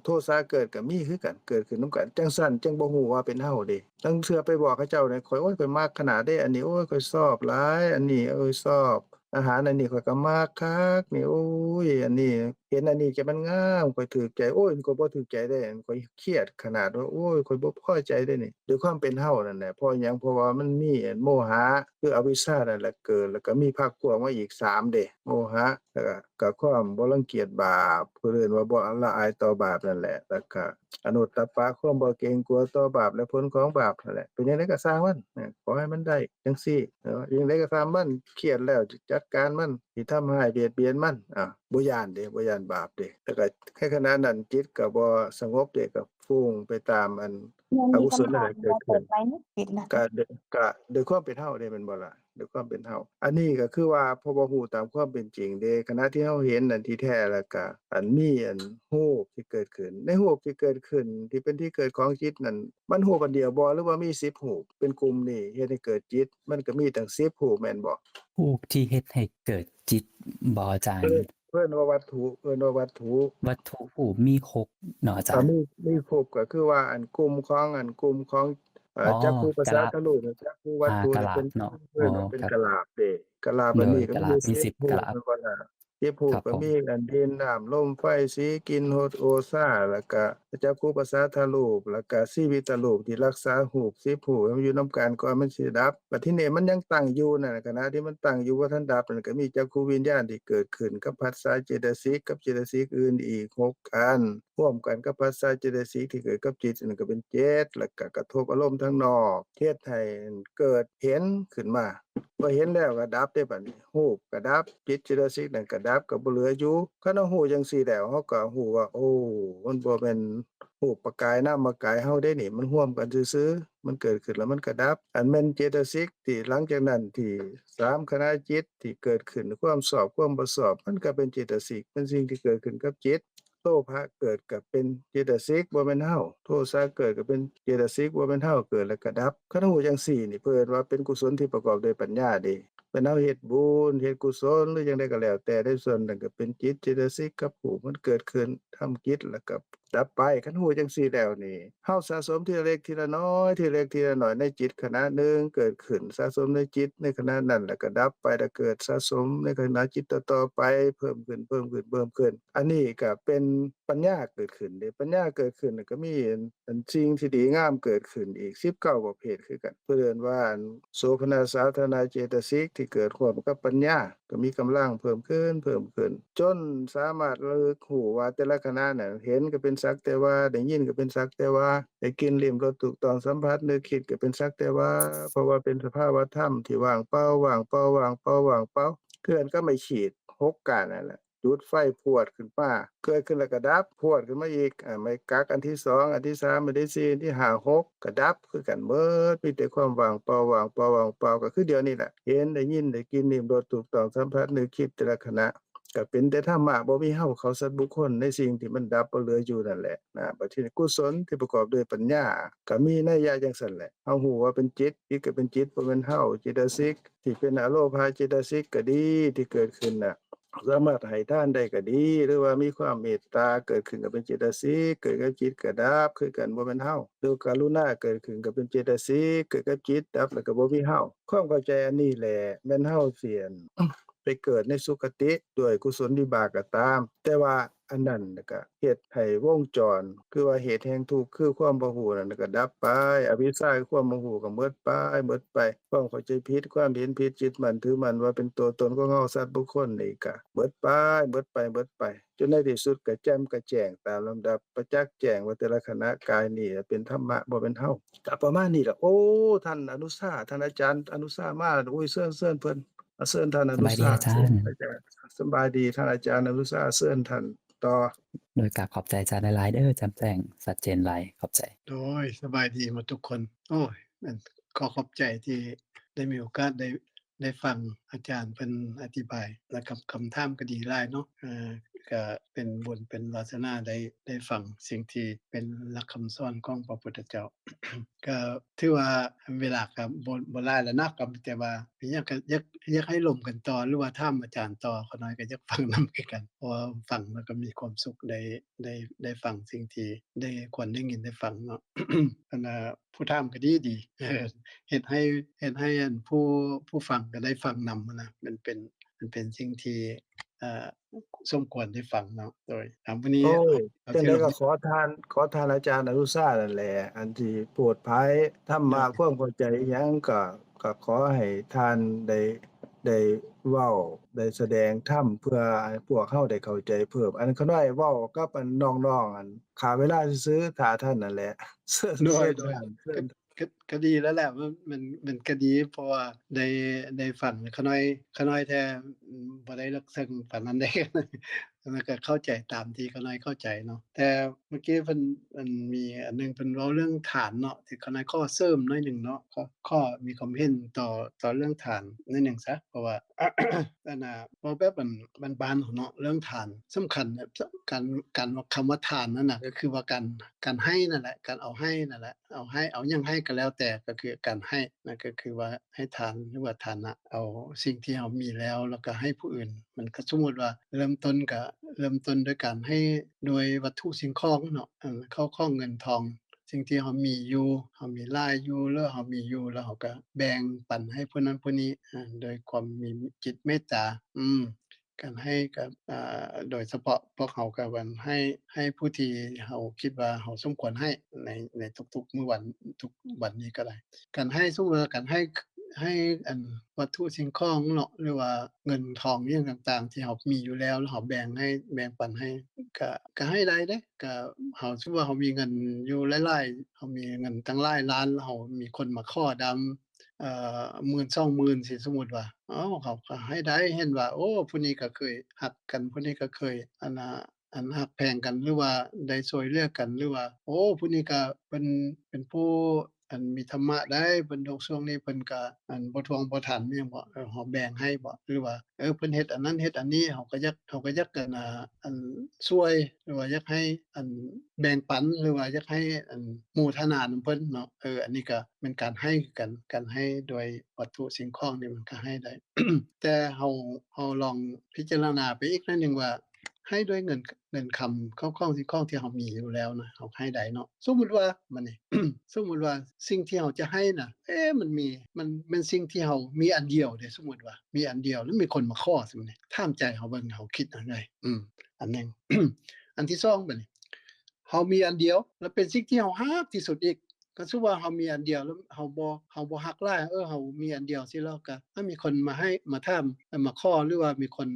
โทสะเกิดก็มีคือกันเกิดขึ้นนำกันจังซั้นจังบ่ฮู้ว่าเป็นเฮาเด้ลางเทื่อไปบอกเขาเจ้านี่ข้อยโอ๊ยข้อยมักขนาดเด้อันนี้โอ๊ยข้อยชอบหลายอันนี้ชอบอาหารอันนี้ข้อยก็มักคักนี่โอ๊ยอันนี้เฮ็ ห็นอันนี้จะมันงามข้อยถูกใจโอ๊ยข้อยบ่ถูกใจเดะข้อยเครียดขนาดว่าโอ๊ยข้อยบ่พอใจเดะนี่ด้วยความเป็นเฮานั่นแหละเพราะหยังเพราะว่ามันมีอันโมหะคืออวิชชานั่นแหละเกิดแล้วก็มีพรรคพวกมาอีก3เดะโมหะแล้วก็ความบ่รังเกียจบาปเพิ่นเอิ้นว่าบ่ละอายต่อบาปนั่นแหละแล้วก็อโนตตัปปะความบ่เกรงกลัวต่อบาปและผลของบาปนั่นแหละเป็นจั่งใดก็สร้างมันขอให้มันได้จังซี้จั่งใดก็ตามมันเครียดแล้วจัดการมันสิทำร้ายเบียดเบียนมันบ่ย้านเดะบ่ย้านบาปเดะแต่ก็ในขณะนั้นจิตก็บ่สงบเดะก็ฟุ้งไปตามอันยังอกุศลมีคำถามนั่นแหละเกิดขึ้น เดี๋ยวเปิดไมค์นิดติดนะก็คะก็ด้วยความเป็นเฮาเด้แม่นบ่ล่ะด้วยความเป็นเฮาอันนี้ก็คือว่าเพราะบ่ฮู้ตามความเป็นจริงเดะขณะที่เฮาเห็นนั่นที่แท้แล้วก็มีรูปที่เกิดขึ้นในรูปที่เกิดขึ้นที่เป็นที่เกิดของจิตนั่นมันรูปอันเดียวบ่หรือว่ามี10รูปเป็นกลุ่มนี่เฮ็ดให้เกิดจิตมันก็มีตั้ง10รูปแม่นบ่ผู้ที่เฮ็ดให้เกิดจิตบ่อาจารย์เอิ้นว่าวัตถุเอิ้นว่าวัตถุวัตถุผู้มีครบเนาะอาจารย์มีครบก็คือว่ากลุ่มของอ๋อจักขุประกะลาสาทรูปจักขุวัตถุกะนี่เป็นลาเนาะอ๋อเอิ้นว่าเป็นครับกะลาบเด้กะลาบโดอันนี้ก็มียกะลามี10 10รูกะลาปแม่นบ่ล่ะ10รูครับผมปก็มีดินน้ำลมไฟสีกลิ่นรสโอชาแล้วก็จักขุประสาทรูปแล้วก็ชีวิตรูปที่รักษารูป10รูปให้มันอยู่นำกันก่อนมันสิดับบัดทีนี้มันยังตั้งอยู่นั่นน่ะขณะที่มันตั้งอยู่บ่ทันดับนั่นก็มีจักขุวิญญาณที่เกิดขึ้นกับผัสสะเจตสิกกับเจตสิกอื่นอีก6อัน ร่วมกันกับผัสสะเจตสิกที่เกิดกับจิตนั่นก็เป็น7แล้วก็กระทบอารมณ์ทางนอกเฮ็ดให้เกิดเห็นขึ้นมาพอเห็นแล้วก็ดับได้บัดนี้รูปก็ดับจิตเจตสิกนั่นก็ดับก็บ่เหลืออยู่คันเรารู้จังซี่แล้วเราก็รู้ว่าโอ้มันบ่แม่นรูปประกายนามกายเฮาเดะนี่มันร่วมกันซื่อๆมันเกิดขึ้นแล้วมันก็ดับอันแม่นเจตสิกที่หลังจากนั้นที่3คณะจิตที่เกิดขึ้นความชอบความบ่ชอบมันก็เป็นเจตสิกเป็นสิ่งที่เกิดขึ้นกับจิต โลภะเกิดก็เป็นเจตสิกบ่แม่นเฮาโทสะเกิดก็เป็นเจตสิกบ่แม่นเฮาเกิดแล้วก็ดับคันฮู้จังซี่นี่เพิ่นว่าเป็นกุศลที่ประกอบด้วยปัญญาเดะเป็นเฮาเฮ็ดบุญเฮ็ดกุศลหรือจังใดก็แล้วแต่ในส่วนนั้นก็เป็นจิตเจตสิกกับผู้มันเกิดขึ้นทำกิจแล้วก็ดับไปคันฮู้จังซี่แล้วนี่เฮาสะสมทีละเล็กทีละน้อยทีละเล็กทีละน้อยในจิตขณะหนึ่งเกิดขึ้นสะสมในจิตในขณะนั้นแล้วก็ดับไปแล้วเกิดสะสมในขณะจิตต่อๆไปเพิ่มขึ้นอันนี้ก็เป็นปัญญาเกิดขึ้นเดะปัญญาเกิดขึ้นก็มีสิ่งที่ดีงามเกิดขึ้นอีก19ประเภทคือกันเพิ่นเอิ้นว่าโสภณสาธารณเจตสิกที่เกิดร่วมกับปัญญาก็มีกำลังเพิ่มขึ้นจนสามารถระลึกรู้ว่าแต่ละขณะนั้นเห็นก็เป็นสักแต่ว่าได้ยินก็เป็นสักแต่ว่าได้กลิ่นลิ้มรสถูกต้องสัมผัสนึกคิดก็เป็นสักแต่ว่าเพราะว่าเป็นสภาวธรรมที่ว่างเปล่าคืออันก็ไม่ขีด6การนั่นแหละ จุดไฟพรวดขึ้นมาเกิดขึ้นแล้วก็ดับพรวดขึ้นมาอีกไม่กักอันที่2อันที่3อันที่4อันที่5 6ก็ดับคือกันเบิดมีแต่ความว่างเปล่าก็คือเดียวนี้แหละเห็นได้ยินได้กินลิ้มรสถูกต้องสัมผัสนึกคิดแต่ละขณะก็เป็นแต่ธรรมะบ่มีเฮาเขาสัตว์บุคคลในสิ่งที่มันดับบ่เหลืออยู่นั่นแหละบัดทีนี้กุศลที่ประกอบด้วยปัญญาก็มีนัยยะจังซั่นแหละเฮาฮู้ว่าเป็นจิตก็เป็นจิตบ่แม่นเฮาเจตสิกที่เป็นอโลภะเจตสิกก็ดีที่เกิดขึ้นน่ะ สามารถให้ทานได้ก็ดีหรือว่ามีความเมตตาเกิดขึ้นก็เป็นเจตสิกเกิดกับจิตก็ดับคือกันบ่แม่นเฮาหรือกรุณาเกิดขึ้นก็เป็นเจตสิกเกิดกับจิตดับแล้วก็บ่มีเฮาความเข้าใจอันนี้แหละแม่นเฮาสิไปเกิดในสุคติด้วยกุศลวิบากก็ตามแต่ว่าอันนั้นน่ะก็เฮ็ดให้วงจรคือว่าเหตุแห่งทุกข์คือความบ่ฮู้นั่นก็ดับไปอวิชชาคือความบ่ฮู้ก็หมดไปความเข้าใจผิดความเห็นผิดยึดมั่นถือมั่นว่าเป็นตัวตนของเราสัตว์บุคคลนี่ก็หมดไปจนในที่สุดก็แจ่มกระจ่างตามลำดับประจักษ์แจ้งว่าแต่ละขณะกายนี่เป็นธรรมะบ่แม่นเฮาก็ประมาณนี้ล่ะโอ้ท่านอนุชาท่านอาจารย์อนุชามาโอ้ยเชิญเพิ่น เชิญท่านอสบายดีนุชาอาจารย์อาจารย์สำบายดีท่านอาจารย์อนุชาเชิญท่านต่อโดยกราบขอบใจอาจารย์หลายๆเด้อแจ่มแจ้งชัดเจนหลายขอบใจโดยสบายดีหมดทุกคน โอ้ยขอขอบใจที่ได้มีโอกาสได้ฟังอาจารย์เพิ่นอธิบายแล้วกับคำถามก็ดีหลายเนาะก็เป็นบุญเป็นวาสนาได้ฟังสิ่งที่เป็นหลักคำสอนของพระพุทธเจ้า ก็ถือว่าเวลาก็บ่หลายแล้วนะก็แต่ว่าอยากให้ร่วมกันต่อหรือว่าถามอาจารย์ต่อขอน้อยก็อยากฟังนำคือกันเพราะว่าฟังแล้วก็มีความสุขได้ฟังสิ่งที่ได้ควรได้ยินได้ฟังเนาะ อันน่ะผู้ถามก็ดีๆเฮ็ดให้อันผู้ฟังก็ได้ฟังนำนะมันเป็นสิ่งที่ าสมควรได้ฟังเนาะโดยวันนี้โอ้ยเอาจั่งใดก็ที่ลงขอทานอาจารย์อนุชาตินั่นแหละ อันที่โปรดไผธรรโดมะยความเข้าใจอิหยังก็ขอให้ท่านได้เว้าได้แสดงธรรมเพื่อให้พวกเราได้เข้าใจเพิ่ม อันขาน้อยเว้ากับอันน้องๆอั่นฆ่าเวลาซื่อๆท่าท่านนั่นแหละเชิญโดยเชิญโดยท่านเชิก็ญก็ดีแล้วแหละมันก็ดีเพราะว่าได้ฟังขาน้อยแท้บ่ได้ลึกซึ้งปานนั้นเด้มันก็เข้าใจตามที่ขาน้อยเข้าใจเนาะแต่เมื่อกี้เพิ่นมันมีอันหนึ่งเพิ่นเว้าเรื่องฐานเนาะที่ขาน้อยขอเสริมหน่อยหนึ่งเนาะข้อมีความเห็นต่อเรื่องฐานหน่อยหนึ่งซะเพราะว่า นั่นน่ะเว้าแบบบ้านๆเขาเนาะเรื่องทานสำคัญแบบการว่าคำว่าทานนั่นน่ะก็คือว่าการให้นั่นแหละการเอาให้นั่นแหละเอาหยังให้ก็แล้วแต่ก็คือการให้นั่นก็คือว่าให้ทานหรือว่าทานะเอาสิ่งที่เรามีแล้วก็ให้ผู้อื่นมันก็สมมุติว่าเริ่มต้นด้วยการให้โดยวัตถุสิ่งของเนาะเข้าของเงินทอง สิ่งที่เรามีอยู่เรามีหลายอยู่หรือเรามีอยู่แล้วเราก็แบ่งปันให้ผู้นั้นผู้นี้โดยความมีจิตเมตตาการให้กับโดยเฉพาะพวกเราก็วันให้ผู้ที่เราคิดว่าเราสมควรให้ในทุกๆมื้อวันทุกวันนี้ก็ได้การให้สมมุติว่าการให้อันวัตถุสิ่งของเนาะหรือว่าเงินทองอิหยังต่างๆที่เรามีอยู่แล้วเราแบ่งปันให้ก็ให้ได้เด้ก็เราสมมุติว่าเรามีเงินอยู่หลายๆเรามีเงินตั้งหลายล้านเรามีคนมาขอดำ10,000 20,000สิสมมุติว่าอ้าวเขาก็ให้ได้เห็นว่าโอ้ผู้นี้ก็เคยรักกันผู้นี้ก็เคยฮักแพงกันหรือว่าได้ช่วยเหลือกันหรือว่าโอ้ผู้นี้ก็เป็นผู้มีธรรมะได้เพิ่นช่วงนี้เพิ่นก็บ่ทวงบ่ถามอิหยังบ่เราแบ่งให้บ่หรือว่าเพิ่นเฮ็ดอันนั้นเฮ็ดอันนี้เราก็อยากกันช่วยหรือว่าอยากให้แบ่งปันหรือว่าอยากให้โมทนานำเพิ่นเนาะอันนี้ก็เป็นการให้คือกันการให้โดยวัตถุสิ่งของนี่มันก็ให้ได้ แต่เราลองพิจารณาไปอีกหน่อยหนึ่งว่าให้ด้วยเงินคำเข้าของสิ่งของที่เรามีอยู่แล้วนะเราให้ได้เนาะสมมุติว่าบัดนี้ สมมุติว่าสิ่งที่เราจะให้น่ะมันเป็นสิ่งที่เรามีอันเดียวเดะสมมุติว่ามีอันเดียวแล้วมีคนมาขอสินี่ถามใจเราเบิ่งเราคิดอันใดอันหนึ่ง อันที่สองบัดนี้เรามีอันเดียวแล้วเป็นสิ่งที่เรารักที่สุดอีกก็คือว่าเรามีอันเดียวแล้วเราบ่รักหลายเรามีอันเดียวสิแล้วก็ถ้ามีคนมาให้มาถามมาขอหรือว่ามีคน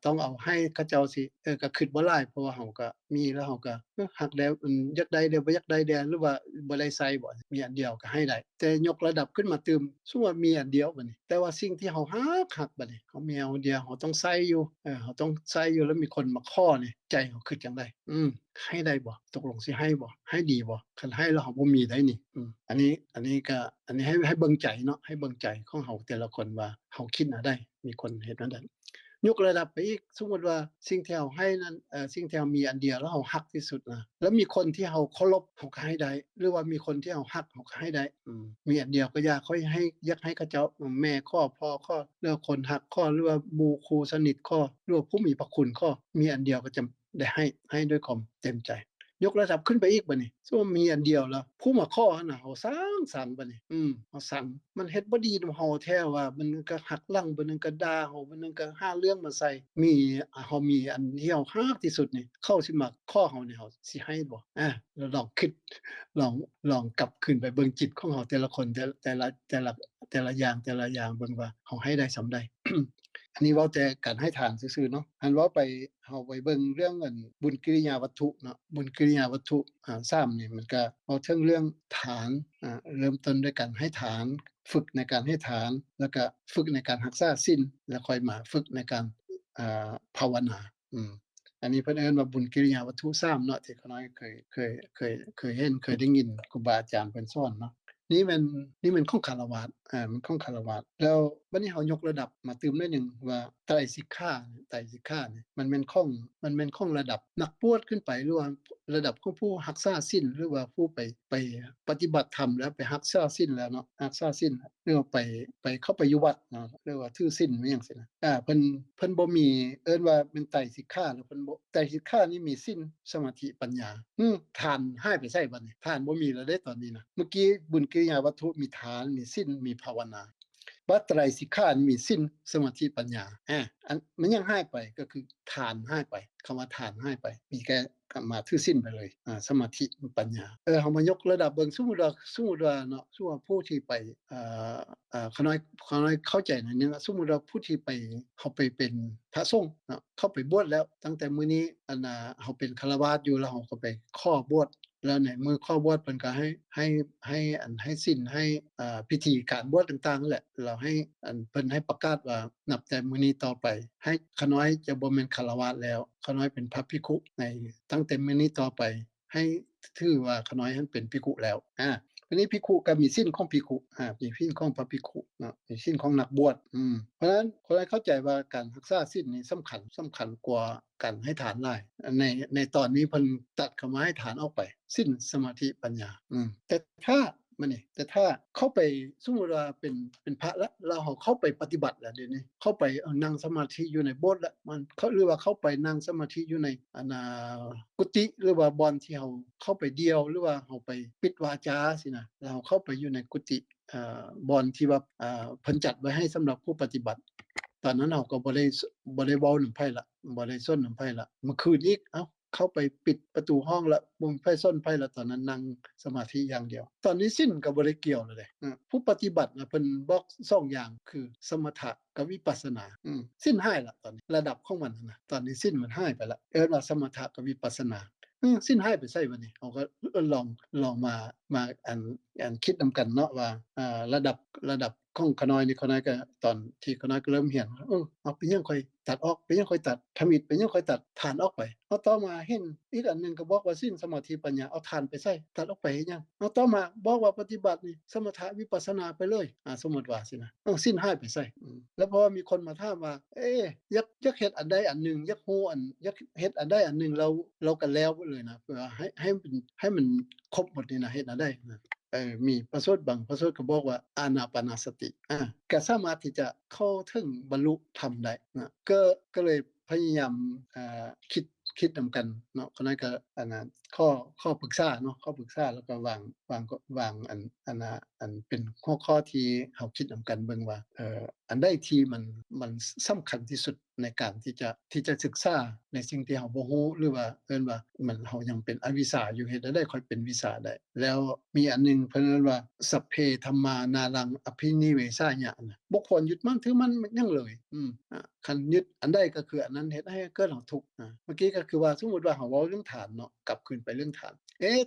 ต้องเอาให้เขาเจ้าสิก็คิดบ่หลายเพราะว่าเราก็มีแล้วเราก็รักแล้วอยากได้แล้วบ่อยากได้แล้วหรือว่าบ่ได้ใส่บ่มีอันเดียวก็ให้ได้แต่ยกระดับขึ้นมาตื่มสมมุติว่ามีอันเดียวบัดนี้แต่ว่าสิ่งที่เรารักบัดนี้เรามีอันเดียวเราต้องใส่อยู่เราต้องใส่อยู่แล้วมีคนมาขอนี่ใจเราคิดจั่งใดให้ได้บ่ตกลงสิให้บ่ให้ดีบ่คันให้แล้วเราบ่มีได้นี่อันนี้ก็อันนี้ให้เบิ่งใจเนาะให้เบิ่งใจของเราแต่ละคนว่าเราคิดแนวใดมีคนเฮ็ดแนวใดยกระดับไปอีกสมมุติว่าสิ่งที่เราให้นั้นสิ่งที่เรามีอันเดียวแล้วเรารักที่สุดนะแล้วมีคนที่เราเคารพเราก็ให้ได้หรือว่ามีคนที่เรารักเราก็ให้ได้มีอันเดียวก็อยากให้เขาเจ้าแม่ข้อพ่อข้อหรือว่าคนรักข้อหรือว่าหมู่ครูสนิทข้อหรือว่าผู้มีพระคุณข้อมีอันเดียวก็จะได้ให้ด้วยความเต็มใจ ยกระดับขึ้นไปอีกบัดนี้สมมุติมีอันเดียวแล้วผู้มาขอหั่นน่ะเราสั่งบัดนี้เราสั่งมันเฮ็ดบ่ดีนำเราแท้ว่ามันก็หักหลังบัดนึงก็ด่าเราบัดนึงก็หาเรื่องมาใส่เรามีอันที่เรารักที่สุดนี่เขาสิมาขอเรานี่เราสิให้บ่เราลองคิดลองกลับคืนไปเบิ่งจิตของเราแต่ละคนแต่ละอย่างเบิ่งว่าเราให้ได้ส่ำใด อันนี้เว้าแต่การให้ทานซื่อๆเนาะอันเว้าไปเฮาไปเบิ่งเรื่องบุญกิริยาวัตถุเนาะบุญกิริยาวัตถุ3นี่มันก็เว้าถึงเรื่องฐานเริ่มต้นด้วยการให้ฐานฝึกในการให้ฐานแล้วก็ฝึกในการรักษาศีลแล้วค่อยมาฝึกในการภาวนาอันนี้เพิ่นเอิ้นว่าบุญกิริยาวัตถุ3เนาะที่เขาน้อยเคยเห็นเคยได้ยินครูบาอาจารย์เพิ่นสอนเนาะนี่มันของฆราวาสมันของฆราวาสแล้วบัดนี้เฮายกระดับมาตืมหน่อยหนึ่งว่าไตรสิกขานี่มันแม่นของระดับนักบวชขึ้นไปหรือว่าระดับของผู้รักษาศีลหรือว่าผู้ไปปฏิบัติธรรมแล้วไปรักษาศีลแล้วเนาะรักษาศีลหรือว่าไปเข้าไปอยู่วัดเนาะเรียกว่าถือศีลอิหยังซี้นะเพิ่นบ่มีเอิ้นว่าเป็นไตรสิกขาแล้วเพิ่นบ่ไตรสิกขานี่มีศีลสมาธิปัญญาทานหายไปไสบัดนี้ทานบ่มีแล้วเด้ตอนนี้นะเมื่อกี้บุญกิริยาวัตถุมีทานมีศีลมีภาวนา ว่าไตรสิกขามีศีลสมาธิปัญญาอันมันยังหายไปก็คือทานหายไปคำว่าทานหายไปมีแค่มาถือศีลไปเลยสมาธิปัญญาเฮามายกระดับเบิ่งสมมุติว่าเนาะสมมุติว่าผู้ที่ไปขน้อยเข้าใจหน่อยนึงสมมุติว่าผู้ที่ไปเฮาไปเป็นพระสงฆ์เนาะเข้าไปบวชแล้วตั้งแต่มื้อนี้เฮาเป็นฆราวาสอยู่แล้วเฮาก็ไปขอบวชแล้วในมือข้อบวชเพิ่นก็ให้ศีลให้พิธีการบวชต่างๆนั่นแหละเราให้เพิ่นให้ประกาศว่านับแต่มื้อนี้ต่อไปให้ขน้อยจะบ่แม่นฆราวาสแล้วขน้อยเป็นพระภิกขุในตั้งแต่มื้อนี้ต่อไปให้ถือว่าขน้อยนั้นเป็นภิกขุแล้วทีนี้ภิกขุก็มีศีลของภิกขุมีศีลของพระภิกขุเนาะมีศีลของนักบวชเพราะฉะนั้นคนให้เข้าใจว่าการรักษาศีลนี่สำคัญกว่าการให้ทานหลายในตอนนี้เพิ่นตัดคำว่าให้ทานออกไปศีลสมาธิปัญญาแต่ถ้าเข้าไปสมมุติว่าเป็นพระแล้วเราเข้าไปปฏิบัติแล้วเดี๋ยวนี้เข้าไปนั่งสมาธิอยู่ในโบสถ์แล้วมันเขาหรือว่าเข้าไปนั่งสมาธิอยู่ในกุฏิหรือว่าบ่อนที่เฮาเข้าไปเดียวหรือว่าเฮาไปปิดวาจาสินะเราเข้าไปอยู่ในกุฏิบ่อนที่ว่าเพิ่นจัดไว้ให้สำหรับผู้ปฏิบัติตอนนั้นเราก็บ่ได้เว้านำไผละบ่ได้สนนำไผละเมื่อคืนอีกเข้าไปปิดประตูห้องแล้วบ่มีไผสนไผแล้วตอนนั้นนั่งสมาธิอย่างเดียวตอนนี้ศีลก็บ่ได้เกี่ยวเลยผู้ปฏิบัติเพิ่นบอก2อย่างคือสมถะกับวิปัสสนาศีลหายละตอนนี้ระดับของมันนะตอนนี้ศีลมันหายไปละว่าสมถะกับวิปัสสนาศีลหายไปไสบัดนี้เฮาก็ลองมาคิดนำกันเนาะว่าระดับของขน้อยนี่ขน้อยก็ตอนที่ขน้อยก็เริ่มเรียนเอาเป็นยังค่อยตัดออกเป็นยังค่อยตัดทมิตเป็นยังค่อยตัดฐานออกไปเอาต่อมาเห็นอีกอันนึงก็บอกว่าศีลสมาธิปัญญาเอาฐานไปใส่ตัดออกไปเฮ็ดหยังเอาต่อมาบอกว่าปฏิบัตินี่สมถะวิปัสสนาไปเลยสมมุติว่าสินะศีลหายไปใส่แล้วพอมีคนมาถามว่าอยากเฮ็ดอันใดอันนึงอยากฮู้อยากเฮ็ดอันใดอันนึงเราก็แล้วไปเลยนะเพื่อให้มันครบหมดนี่นะเฮ็ดอันใดนะมีพระสูตรบางพระสูตรก็บอกว่าอานาปานสติก็สามารถที่จะเข้าถึงบรรลุธรรมได้นะก็เลยพยายามคิดนำกันเนาะคนนั้นก็ข้อปรึกษาเนาะข้อปรึกษาแล้วก็วางอันเป็นข้อที่เฮาคิดนำกันเบิ่งว่าอันใดที่มันสำคัญที่สุดในการที่จะศึกษาในสิ่งที่เฮาบ่ฮู้หรือว่าว่ามันเฮายังเป็นอวิชชาอยู่เฮ็ดได้ค่อยเป็นวิชาได้แล้วมีอันนึงเพิ่นเรียกว่าสัพเพธัมมานารังอภินิเวสายะนะบ่ควรยึดมั่นถือมั่นยังเลยคันยึดอันใดก็คืออันนั้นเฮ็ดให้เกิดทุกข์เมื่อกี้ก็คือว่าสมมุติว่าเฮาเว้าเรื่องฐานเนาะกลับคืนไปเรื่องฐาน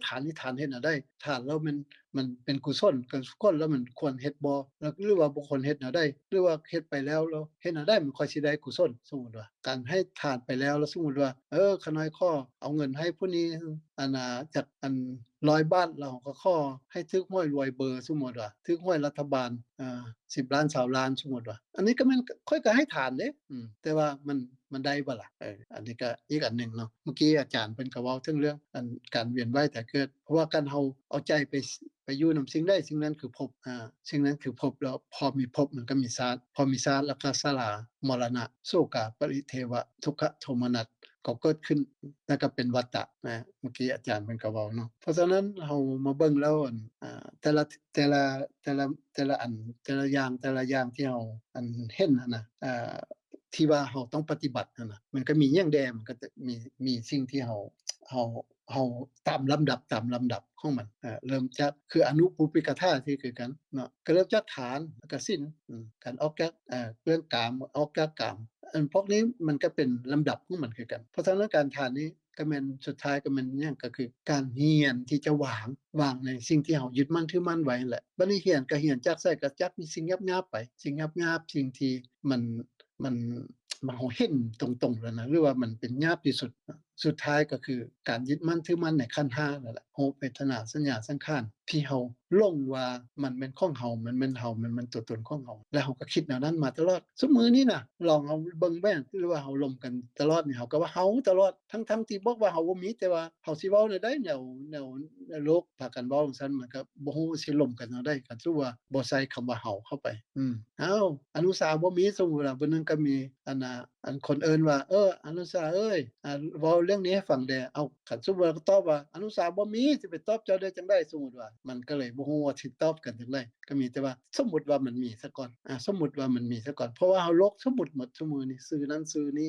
ฐานนี่ฐานเฮ็ดอันใดฐานแล้วมันเป็นกุศลกันทุกคนแล้วมันควรเฮ็ดบ่แล้วหรือว่าบ่ควรเฮ็ดแนวใดหรือว่าเฮ็ดไปแล้วเฮ็ดแนวใดมันค่อยสิได้กุศลสมมุติว่าการให้ทานไปแล้วสมมุติว่าขน้อยข้อเอาเงินให้ผู้นี้จาก100 บาทเราก็ขอให้ถึกหวยรวยเบอร์สมมุติว่าถึกหวยรัฐบาล10 ล้าน20 ล้านสมมุติว่าอันนี้ก็มันค่อยก็ให้ทานเด้แต่ว่ามันได้บ่ล่ะอันนี้ก็อีกอันนึงเนาะเมื่อกี้อาจารย์เพิ่นก็เว้าถึงเรื่องการเวียนว่ายแต่เกิดเพราะว่าการเฮาเอาใจไปอยู่นำสิ่งใดสิ่งนั้นคือภพสิ่งนั้นคือภพแล้วพอมีภพมันก็มีศาสตร์พอมีศาสตร์แล้วก็สลามรณะโศกาปริเทวะทุกขโทมนัสก็เกิดขึ้นแล้วก็เป็นวัฏฏะนะเมื่อกี้อาจารย์เพิ่นก็เว้าเนาะเพราะฉะนั้นเฮามาเบิ่งแล้วแต่ละอย่างที่เฮาเห็นนะที่ว่าเฮาต้องปฏิบัตินั่นน่ะมันก็มีอย่างแดมันก็จะมีสิ่งที่เฮาตามลำดับของมันเริ่มจากคืออนุปุปปิกถาที่คือกันเนาะก็เริ่มจากฐานแล้วก็ศีลการออกจากเรื่องกามออกจากกามพวกนี้มันก็เป็นลำดับของมันคือกันเพราะฉะนั้นการทานนี้ก็แม่นสุดท้ายก็แม่นหยังก็คือการเฮียนที่จะวางในสิ่งที่เฮายึดมั่นถือมั่นไว้นั่นแหละบัดนี้เฮียนก็เฮียนจากไสก็จักมีสิ่งหยาบๆไปสิ่งหยาบๆสิ่งที่มันเฮาเห็นตรงๆแล้วนะหรือว่ามันเป็นหยาบที่สุดสุดท้ายก็คือการยึดมั่นถือมั่นในขันธ์5นั่นแหละรูปเวทนาสัญญาสังขารที่เฮาลงว่ามันเป็นของเฮามันเป็นเฮามันเป็นตัวตนของเฮาแล้วเฮาก็คิดแนวนั้นมาตลอดซุมื้อนี้น่ะลองเอาเบิ่งแบ้งหรือว่าเฮาลมกันตลอดนี่เฮาก็ว่าเฮาตลอดทั้งที่บอกว่าเฮาบ่มีแต่ว่าเฮาสิเว้าได้แนวโลกพากันเว้าจังซั่นมันก็บ่ฮู้สิลมกันเอาได้กันสู้ว่าบ่ใส่คำว่าเฮาเข้าไปอนุสาบ่มีสมมุติว่าเบิ่งนึงก็มีอันคนเอิ้นว่าอนุสาเอ้ยเว้าเรื่องนี้ให้ฟังแด่คันสมมุติว่าตอบว่าอนุสาบ่มีสิไปตอบเจ้าได้จังได๋สมมุติว่า มันก็เลยบ่ฮู้ว่าสิตอบกันจั่งใดก็มีแต่ว่าสมมุติว่ามันมีซะก่อนสมมุติว่ามันมีซะก่อนเพราะว่าเฮาโลกสมมุติหมดซุมื้อนี้ชื่อนั้นชื่อนี้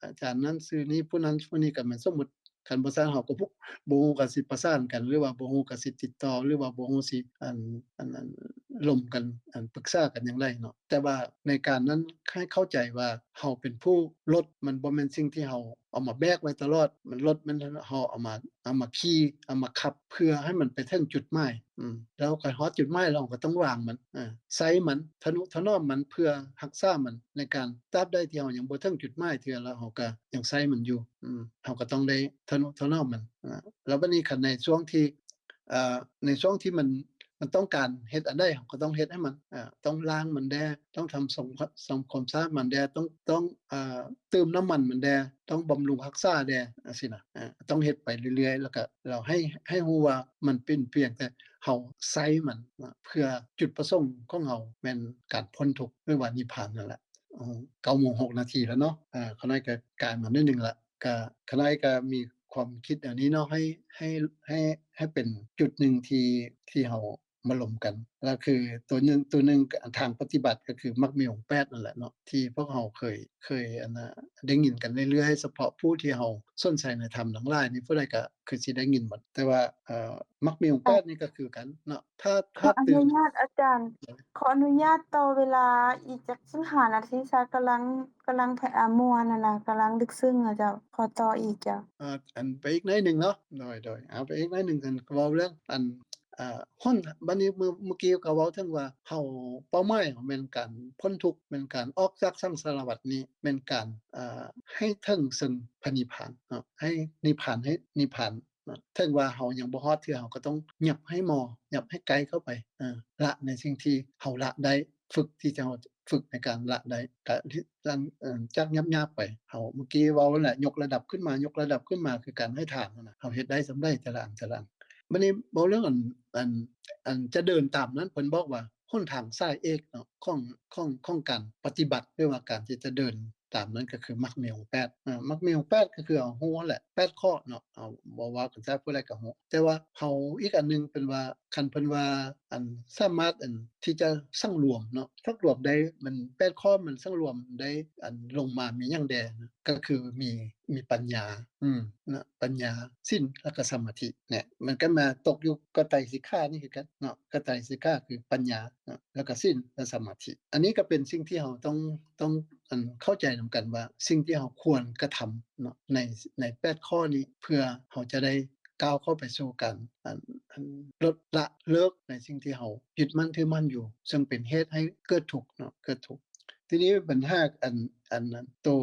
อาจารย์นั้นชื่อนี้ผู้นั้นผู้นี้ก็แม่นสมมุติคันบ่ซั้นเฮาก็บ่ฮู้ก็สิประสานกันหรือว่าบ่ฮู้ก็สิติดต่อหรือว่าบ่ฮู้สิอันร่วมกันปรึกษากันจั่งใดเนาะแต่ว่าในการนั้นให้เข้าใจว่าเฮาเป็นผู้ลดมันบ่แม่นสิ่งที่เฮาเอามาแบกไว้ตลอดมันรถมันเฮาเอามาขี่เอามาขับเพื่อให้มันไปถึงจุดหมายแล้วก็ฮอดจุดหมายเราก็ต้องวางมันใช้มันทนุถนอมมันเพื่อรักษามันในการตราบใดที่เฮายังบ่ถึงจุดหมายเทื่อแล้วเฮาก็ยังใช้มันอยู่เฮาก็ต้องได้ทนุถนอมมันแล้วบัดนี้คันในช่วงที่ในช่วงที่มันต้องการเฮ็ดอันใดเราก็ต้องเฮ็ดให้มันต้องล้างมันแด่ต้องทำความสะอาดมันแด่ต้องเติมน้ำมันมันแด่ต้องบำรุงรักษาแด่จังซี่น่ะต้องเฮ็ดไปเรื่อยๆแล้วก็เราให้รู้ว่ามันเป็นเพียงแต่เฮาใช้มันเพื่อจุดประสงค์ของเฮาแม่นการพ้นทุกข์หรือว่านิพพานนั่นแหละ9:06 นาทีแล้วเนาะข้างในก็กลายมานิดนึงละก็ข้างในก็มีความคิดอันนี้เนาะให้เป็นจุดหนึ่งที่เฮามาลมกันแล้วคือตัวหนึ่งทางปฏิบัติก็คือมรรคมีองค์8นั่นแหละเนาะที่พวกเฮาเคยได้ยินกันเรื่อยๆเฉพาะผู้ที่เฮาสนใจในธรรมทั้งหลายนี่ผู้ใดก็คือสิได้ยินหมดแต่ว่ามรรคมีองค์8นี่ก็คือกันเนาะถ้าอนุญาตอาจารย์ขออนุญาตต่อเวลาอีกจัก15นาทีค่ะกำลังม่วนนั่นน่ะกำลังลึกซึ้งอะเจ้าขอต่ออีกเจ้าอันไปอีกหน่อยหนึ่งเนาะโดยเอาไปอีกหน่อยหนึ่งกันเว้าเรื่องอันฮ้นบัดนี้เมื่อกี้ก็เว้าถึงว่าเฮาเป้าหมายแม่นการพ้นทุกข์แม่นการออกจากสังสารวัฏนี้แม่นการให้ถึงซึ่งพระนิพพานเนาะให้นิพพานถึงว่าเฮายังบ่ฮอดเทื่อเฮาก็ต้องยับให้ยับให้ไกลเข้าไปละในสิ่งที่เฮาละได้ฝึกที่จะฝึกในการละได้ก็จากยับๆไปเฮาเมื่อกี้เว้าแหละยกระดับขึ้นมาคือการให้ทานนั่นน่ะเฮาเฮ็ดได้สำใดแต่ละอันบัดนี้เว้าเรื่องอันจะเดินตามนั้นเพิ่นบอกว่าหนทางสายเอกเนาะของการปฏิบัติหรือว่าการที่จะเดินตามนั้นก็คือมรรคมีองค์8มรรคมีองค์8ก็คือเอาฮู้นั่นแหละ8ข้อเนาะเอาบ่ว่ากันซะผู้ใดก็ฮู้แต่ว่าเฮาอีกอันหนึงเป็นว่าคันเพิ่นว่าอันสามารถที่จะสังรวมเนาะสังรวมได้มัน8ข้อมันสังรวมได้อันลงมามีหยังแดก็คือมีปัญญานะปัญญาศีลแล้วก็สมาธิเนี่ยมันก็มาตกอยู่กับไตรสิกขานี่คือกันเนาะกับไตรสิกขาคือปัญญาเนาะแล้วก็ศีลและสมาธิอันนี้ก็เป็นสิ่งที่เราต้องเข้าใจนำกันว่าสิ่งที่เราควรกระทำเนาะใน8ข้อนี้เพื่อเราจะได้ก้าวเข้าไปสู่กันลดละเลิกในสิ่งที่เรายึดมั่นถือมั่นอยู่ซึ่งเป็นเหตุให้เกิดทุกข์เนาะเกิดทุกข์ทีนี้ปัญหาอันนั้นตัว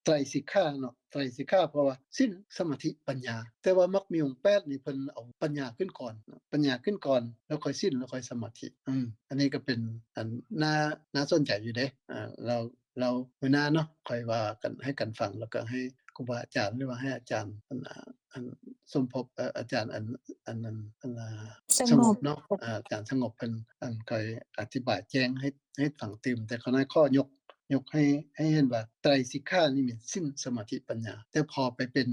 ไตรสิกขาเนาะไตรสิกขาเพราะว่าศีลสมาธิปัญญาแต่ว่ามรรคมีองค์8นี่เพิ่นเอาปัญญาขึ้นก่อนแล้วค่อยศีลแล้วค่อยสมาธิอันนี้ก็เป็นอันน่าสนใจอยู่เด้เรามื้อหน้าเนาะค่อยว่ากันให้กันฟังแล้วก็ให้ครูบาอาจารย์หรือว่าให้อาจารย์อันสมภพอาจารย์อันนั้นสงบเนาะอาจารย์สงบเพิ่นค่อยอธิบายแจ้งให้ฟังเต็มแต่ข้อน้อยข้อยกให้เห็นว่าไตรสิกขานี่มีศีลสมาธิปัญญาแต่พอไปเป็น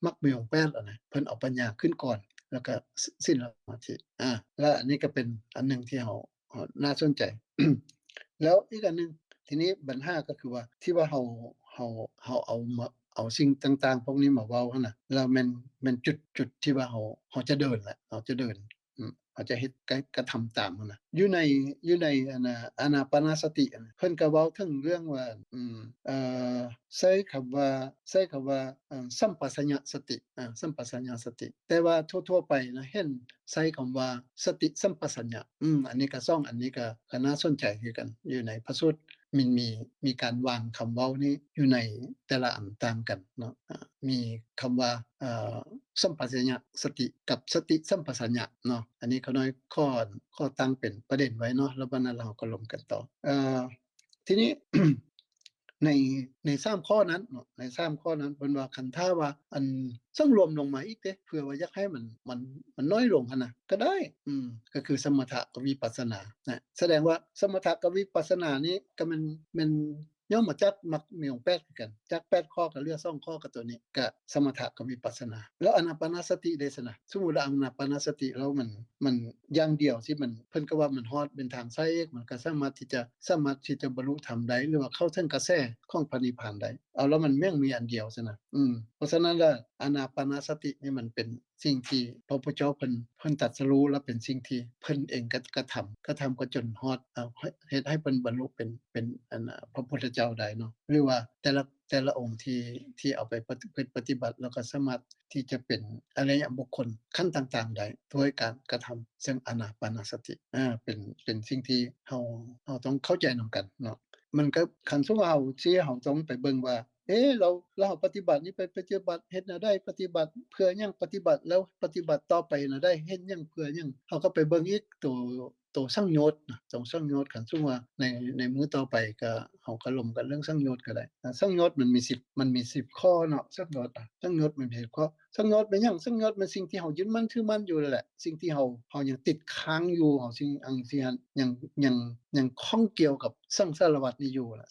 มรรคมีองค์8แล้วนะเพิ่นเอาปัญญาขึ้นก่อนแล้วก็ศีลสมาธิแล้วอันนี้ก็เป็นอันนึงที่เราน่าสนใจ แล้วอีกอันนึงทีนี้ปัญหาก็คือว่าที่ว่าเราเอาสิ่งต่างๆพวกนี้มาเว้าหั่นน่ะแล้วแม่นจุดที่ว่าเราจะเดินแหละเราจะเดินเราจะเฮ็ดกระทำตามมันน่ะอยู่ในอานาปานสติเพิ่นก็เว้าถึงเรื่องว่าใช้คำว่าสัมปชัญญะสติสัมปชัญญะสติแต่ว่าทั่วๆไปนะเห็นใช้คำว่าสติสัมปชัญญะอันนี้ก็อันนี้ก็น่าสนใจคือกันอยู่ในพระสูตรมันมีการวางคำเว้านี้อยู่ในแต่ละอันตามกันเนาะมีคำว่าสัมปชัญญะสติกับสติสัมปชัญญะเนาะอันนี้เขาน้อยข้อตั้งเป็นประเด็นไว้เนาะแล้ววันนั้นเราก็ลงกันต่อทีนี้ ใน3ข้อนั้นเนาะใน3ข้อนั้นเพิ่นว่าคันถ้าว่าอันสังรวมลงมาอีกเด้เพื่อว่าอยากให้มันน้อยลงหั่นน่ะก็ได้ก็คือสมถะกับวิปัสสนานะแสดงว่าสมถะกับวิปัสสนานี้ก็มัน ย่อมมาจากมรรคมีองค์8คือกันจาก8ข้อก็เหลือ2ข้อกับตัวนี้ก็สมถะกับวิปัสสนาแล้วอานาปานสติได้ซะนะสมมุติว่าอานาปานสติแล้วมันอย่างเดียวที่มันเพิ่นก็ว่ามันฮอดเป็นทางสายเอกมันก็สามารถที่จะบรรลุธรรมได้หรือว่าเข้าถึงกระแสของพระนิพพานได้เอาแล้วมันแม่งมีอันเดียวซะนะเพราะฉะนั้นแล้วอานาปานสตินี่มันเป็นสิ่งที่พระพุทธเจ้าเพิ่นตรัสรู้และเป็นสิ่งที่เพิ่นเองก็กระทำก็จนฮอดเฮ็ดให้เพิ่นบรรลุเป็นอันพระพุทธเจ้าได้เนาะหรือว่าแต่ละองค์ที่เอาไปปฏิบัติแล้วก็สามารถที่จะเป็นอริยบุคคลขั้นต่างๆได้ด้วยการกระทำซึ่งอานาปานสติเป็นสิ่งที่เฮาต้องเข้าใจนำกันเนาะมันก็คันสมมุติว่าเฮาต้องไปเบิ่งว่าเราปฏิบัตินี้ไปปฏิบัติเฮ็ดแนวใดปฏิบัติเพื่อหยังปฏิบัติแล้วปฏิบัติต่อไปน่ะได้เฮ็ดหยังเพื่อหยังเฮาก็ไปเบิ่งอีกตัวสังโยชน์นะตรงสังโยชน์คันสมมุติว่าในมื้อต่อไปก็เฮาก็ล้มกันเรื่องสังโยชน์ก็ได้สังโยชน์มันมี10ข้อเนาะสังโยชน์สังโยชน์มันมี10ข้อสังโยชน์เป็นหยังสังโยชน์มันสิ่งที่เฮายึดมั่นถือมั่นอยู่นั่นแหละสิ่งที่เฮายังติดค้างอยู่เฮาสิ่งอันที่ยังข้องเกี่ยวกับสังสารวัฏนี้อยู่ล่ะ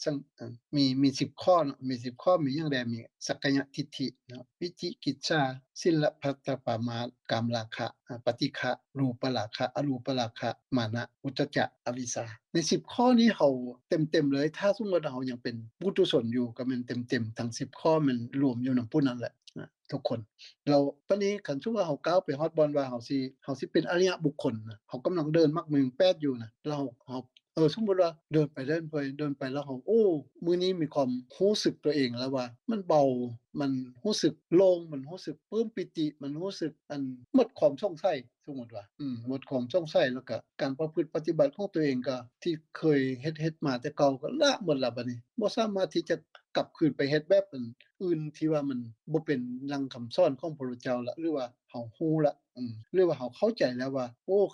มี10ข้อเนาะมี10ข้อมีหยังใดมีสักกายทิฏฐิเนาะวิจิกิจฉาศิลพัตตปามาสกามราคะปฏิฆะรูปราคะอรูปราคะมานะอุทธัจจะอวิชชาใน10ข้อนี้เฮาเต็มเลยถ้าสมมุติเฮายังเป็นปุถุชนอยู่ก็มันเต็มทั้ง10ข้อมันรวมอยู่นำผู้นั้นแหละทุกคนเราปานนี้คันสมมุติว่าเฮาก้าวไปฮอดบอนว่าเฮาสิเป็นอริยบุคคลนะเฮากำลังเดินมรรคมีองค์8อยู่นะเราสมมุติว่าเดินไปแล้วเฮามื้อนี้มีความรู้สึกตัวเองแล้วว่ามันเบามันรู้สึกโล่งมันรู้สึกปลื้มปิติมันรู้สึกหมดความสงสัยสมมุติว่าหมดความสงสัยแล้วก็การประพฤติปฏิบัติของตัวเองก็ที่เคยเฮ็ดมาแต่เก่าก็ละหมดแล้วบัดนี้บ่สามารถที่จะกลับคืนไปเฮ็ดแบบอื่นที่ว่ามันบ่เป็นดังคำสอนของพระพุทธเจ้าละหรือว่าเฮาฮู้ละหรือว่าเฮาเข้าใจแล้วว่า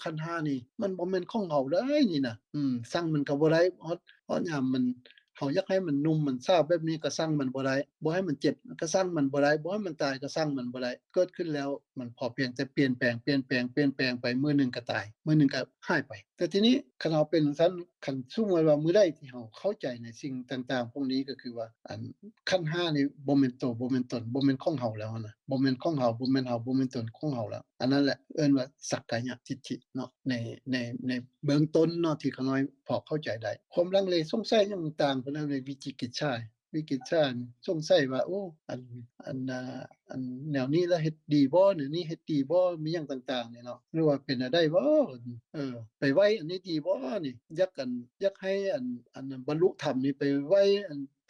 ขันธ์5นี่มันบ่แม่นของเฮาเด้นี่น่ะสั่งมันก็บ่ได้ฮอดยามมันเฮาอยากให้มันนุ่มมันซาวแบบนี้ก็สั่งมันบ่ได้บ่ให้มันเจ็บก็สั่งมันบ่ได้บ่ให้มันตายก็สั่งมันบ่ได้เกิดขึ้นแล้วมันพอเพียงแต่เปลี่ยนแปลงไปมื้อหนึงก็ตายมื้อหนึงก็หายไปแต่ทีนี้คันเฮาเป็นซั่นคันสมมุติว่ามื้อใดที่เฮาเข้าใจในสิ่งต่างๆพวกนี้ก็คือว่าขันธ์5นี่บ่แม่นโตบ่แม่นตนบ่แม่นของเฮาแล้วนะบ่แม่นของเฮาบ่แม่นเฮาบ่แม่นตนของเฮาแล้วอันนั้นแหละเอิ้นว่าสักกายทิฏฐิเนาะในเบื้องต้นเนาะที่เขาน้อยพอเข้าใจได้ความลังเลสงสัยอย่างต่างๆเพิ่นเรียกวิจิกิจฉาสงสัยว่าอันแนวนี้แล้วเฮ็ดดีบ่แนวนี้เฮ็ดดีบ่มีหยังต่างๆนี่เนาะหรือว่าเป็นได้บ่ไปไว้อันนี้ดีบ่นี่อยากให้อันบรรลุธรรมนี่ไปไว้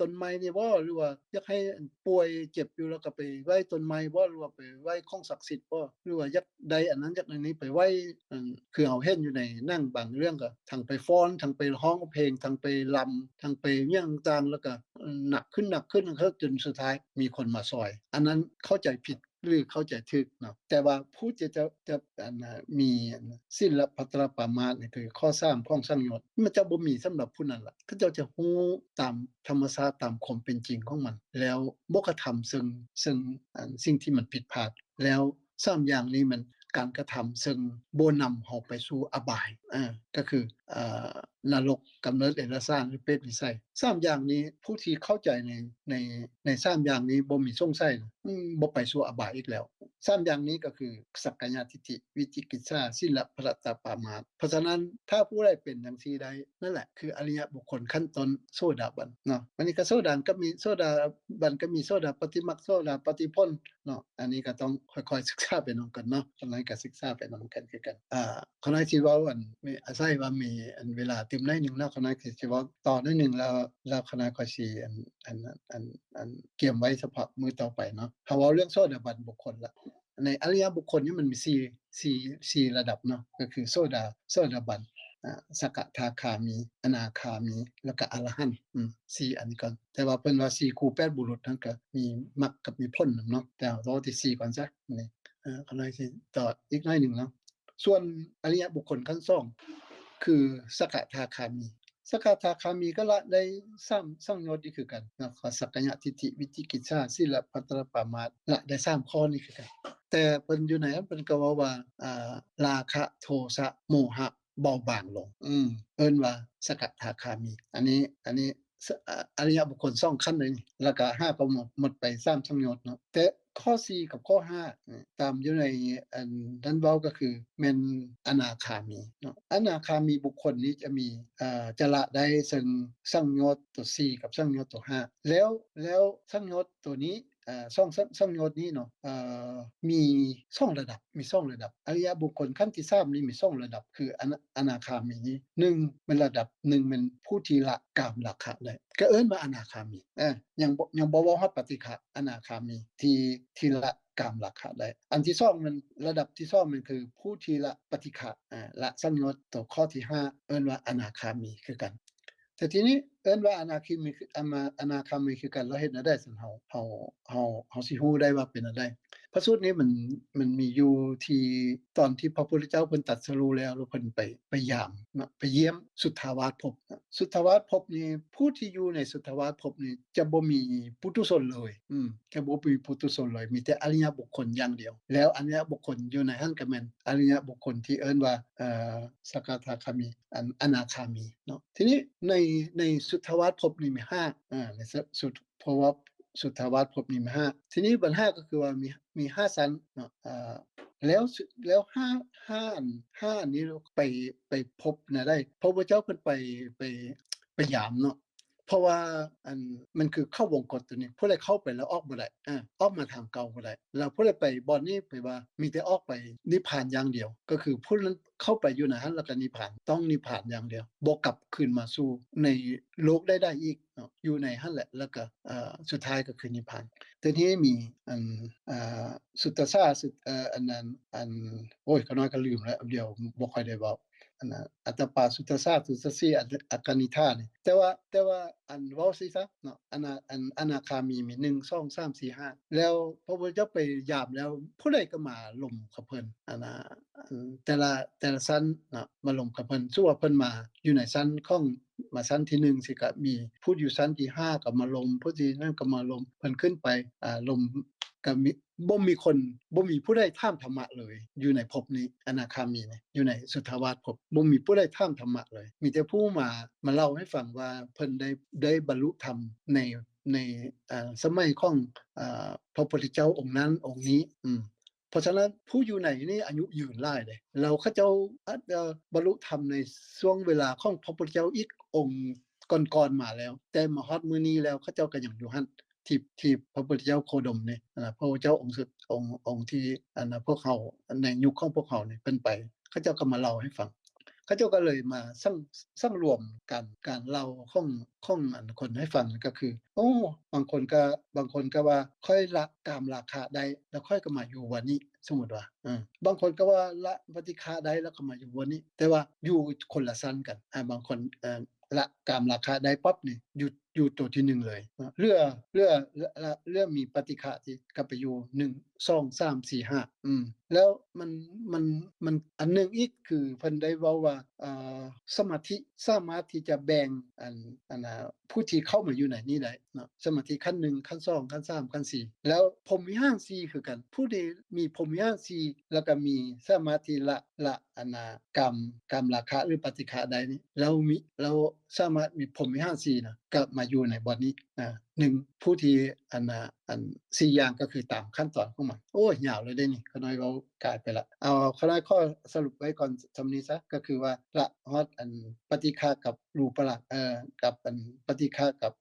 ต้นไม้นี่บ่หรือว่าอยากให้ป่วยเจ็บอยู่แล้วก็ไปไว้ต้นไม้บ่หรือว่าไปไว้ของศักดิ์สิทธิ์บ่หรือว่าอยากได้อันนั้นอยากอันนี้ไปไว้คือเอาเห็นอยู่ในหนังบางเรื่องก็ทั้งไปฟ้อนทั้งไปร้องเพลงทั้งไปรำทั้งไปหยังต่างแล้วก็หนักขึ้นจนสุดท้ายมีคนมาซอยอันนั้นเข้าใจผิดหรือเข้าใจถูกเนาะแต่ว่าผู้จะมีศีลพัตตปามาสนี่คือข้อ3ของสังโยชน์มันจะบ่มีสำหรับผู้นั้นล่ะเขาจะฮู้ตามธรรมชาติตามความเป็นจริงของมันแล้วบ่กระทำซึ่งสิ่งที่มันผิดพลาดแล้ว3อย่างนี้มันการกระทำซึ่งบ่นำเฮาไปสู่อบายก็คือนรกกำเนิดเดรัจฉานหรือเปรตวิสัย3อย่างนี้ผู้ที่เข้าใจใน3อย่างนี้บ่มีสงสัยบ่ไปสู่อบายอีกแล้ว3อย่างนี้ก็คือสักกายทิฏฐิวิจิกิจฉาศีลพัตตปามาสเพราะฉะนั้นถ้าผู้ใดเป็นจังซี่ได้นั่นแหละคืออริยบุคคลขั้นต้นโสดาบันเนาะวันนี้ก็โสดาก็มีโสดาบันก็มีโสดาปฏิมรรคโสดาปฏิผลเนาะอันนี้ก็ต้องค่อยๆศึกษาไปนำกันเนาะคนไหนก็ศึกษาไปนำกันคือกันคนไหนสิเว้ามีอาศัยว่ามีเวลาเต็มหน่อยนึงแล้วคนไหนสิเว้าต่อหน่อยนึงแล้วคณะก็สิเก็บไว้เฉพาะมื้อต่อไปเนาะเฮาเว้าเรื่องโสดาบันบุคคลละในอริยบุคคลนี่มันมี4ระดับเนาะก็คือโสดาบันสกทาคามีอนาคามีแล้วก็อรหันต์4อันนี้ก่อนแต่ว่าเพิ่นว่า4คู่8บุรุษนั้นก็มีมรรคกับมีผลเนาะแต่เอาที่4ก่อนซะนี่ก็เลยสิต่ออีกหน่อยนึงเนาะส่วนอริยบุคคลขั้น2คือสกทาคามีสกทาคามีก็ละได้3สังโยชน์นี่คือกันเนาะสักกายทิฏฐิวิจิกิจฉาศีลพัตตปามาสละได้3ข้อนี่คือกันแต่เพิ่นอยู่ไหนเพิ่นก็ว่าราคะโทสะโมหะเบาบางลงเอิ้นว่าสกทาคามีอันนี้ อริยบุคคล2ขั้นเลยนี่แล้วก็5ก็หมดไป3สังโยชน์เนาะแต่ข้อ4กับข้อ5ตามอยู่ในอันนั้นเว้าก็คือแม่นอนาคามีเนาะอนาคามีบุคคลนี้จะมีจะละได้ซึ่งสังโยชน์ตัว4กับสังโยชน์ตัว5แล้วสังโยชน์ตัวนี้สังโยชน์นี้เนาะมี2ระดับอริยบุคคลขั้นที่3นี้มี2ระดับคืออนาคามีนี้1เป็นระดับ1เป็นผู้ที่ละกามราคะได้ก็เอิ้นว่าอนาคามียังบ่ว่าฮอดปฏิฆะอนาคามีที่ละกามราคะได้อันที่2มันระดับที่2มันคือผู้ที่ละปฏิฆะละสังโยชน์ตัวข้อที่5เอิ้นว่าอนาคามีคือกันแต่ทีนี้เอิ้นว่าอนาคามีคืออนาคามีคือกันเราเฮ็ดแนวใดซั่นเฮาสิฮู้ได้ว่าเป็นแนวใดพระสูตรนี้มันมีอยู่ที่ตอนที่พระพุทธเจ้าเพิ่นตรัสรู้แล้วเพิ่นไปยามไปเยี่ยมสุทธาวาสภพสุทธาวาสภพนี้ผู้ที่อยู่ในสุทธาวาสภพนี้จะบ่มีปุถุชนเลยจะบ่มีปุถุชนเลยมีแต่อริยบุคคลอย่างเดียวแล้วอริยบุคคลอยู่ในหั้นก็แม่นอริยบุคคลที่เอิ้นว่าสกทาคามีอนาคามีเนาะทีนี้ในสุทธาวาสภพนี้มี5ในเพราะว่าสุทธาวาสภพนี้มี5ทีนี้บัด5ก็คือว่ามี5ชั้นเนาะแล้ว5อันนี้ไปพบนะได้พระพุทธเจ้าเพิ่นไปยามเนาะเพราะว่ามันคือเข้าวงกฏตัวนี้ผู้ใดเข้าไปแล้วออกบ่ได้ออกมาทางเก่าบ่ได้แล้วผู้ใดไปบ่อนนี้ไปว่ามีแต่ออกไปนิพพานอย่างเดียวก็คือผู้นั้นเข้าไปอยู่ในหั้นแล้วก็นิพพานต้องนิพพานอย่างเดียวบ่กลับคืนมาสู่ในโลกได้อีกเนาะอยู่ในหั้นแหละแล้วก็สุดท้ายก็คือนิพพานแต่ทีนี้มีสุตตสาอันนั้นโอ้ยก็น้อยก็ลืมแล้วเดี๋ยวบ่ค่อยได้เว้าอัตตปาสุตตสาสุตตสีอักกนิธานี่แต่ว่าอันเว้าซิซะเนาะอนาคามีมี1 2 3 4 5แล้วพระพุทธเจ้าไปยามแล้วผู้ใดก็มาลมกับเพิ่นแต่ละชั้นเนาะมาลมกับเพิ่นสู้ว่าเพิ่นมาอยู่ในชั้นของมาชั้นที่1สิก็มีผู้อยู่ชั้นที่5ก็มาลมผู้ที่นั่นก็มาลมเพิ่นขึ้นไปลมก็มีบ่มีผู้ใดถามธรรมะเลยอยู่ในภพนี้อนาคามีนี่อยู่ในสุทธาวาสภพบ่มีผู้ใดถามธรรมะเลยมีแต่ผู้มาเล่าให้ฟังว่าเพิ่นได้บรรลุธรรมในสมัยของพระพุทธเจ้าองค์นั้นองค์นี้เพราะฉะนั้นผู้อยู่ในนี่อายุยืนหลายเลยแล้วเขาเจ้าบรรลุธรรมในช่วงเวลาของพระพุทธเจ้าอีกองค์ก่อนๆมาแล้วแต่มาฮอดมื้อนี้แล้วเขาเจ้าก็ยังอยู่หั่นที่พระพุทธเจ้าโคดมนี่พระพุทธเจ้าองค์สุดองค์ที่พวกเขาในยุคของพวกเขานี่เพิ่นไปเขาเจ้าก็มาเล่าให้ฟังเขาเจ้าก็เลยมาสร้างรวมกันการเล่าของคนให้ฟังก็คือบางคนก็ว่าค่อยละกามราคะได้แล้วค่อยก็มาอยู่วันนี้สมมุติว่าบางคนก็ว่าละปฏิฆะได้แล้วก็มาอยู่วันนี้แต่ว่าอยู่คนละชั้นกันบางคนละกามราคะได้ปั๊บนี่อยู่ตัวที่1เลยเรื่องมีปฏิฆะที่ก็ไปอยู่1 2 3 4 5แล้วมันอันนึงอีกคือเพิ่นได้เว้าว่าสมาธิสามารถที่จะแบ่งผู้ที่เข้ามาอยู่ในนี้ได้เนาะสมาธิขั้น1ขั้น2ขั้น3ขั้น4แล้วพรหมวิหาร4คือกันผู้ที่มีพรหมวิหาร4แล้วก็มีสมาธิละกามราคะหรือปฏิฆะใดนี้เราสามารถมีพรหมวิหาร4นะก็มาอยู่ในบ่อนนี้1ผู้ที่4อย่างก็คือตามขั้นตอนของมันโอ้ยยาวเลยได้นี่ขน้อยเรากลายไปละเอาขน้อยข้อสรุปไว้ก่อนสำนี้ซะก็คือว่าละฮอดปฏิฆะกับรูปละกับปฏิฆะกับ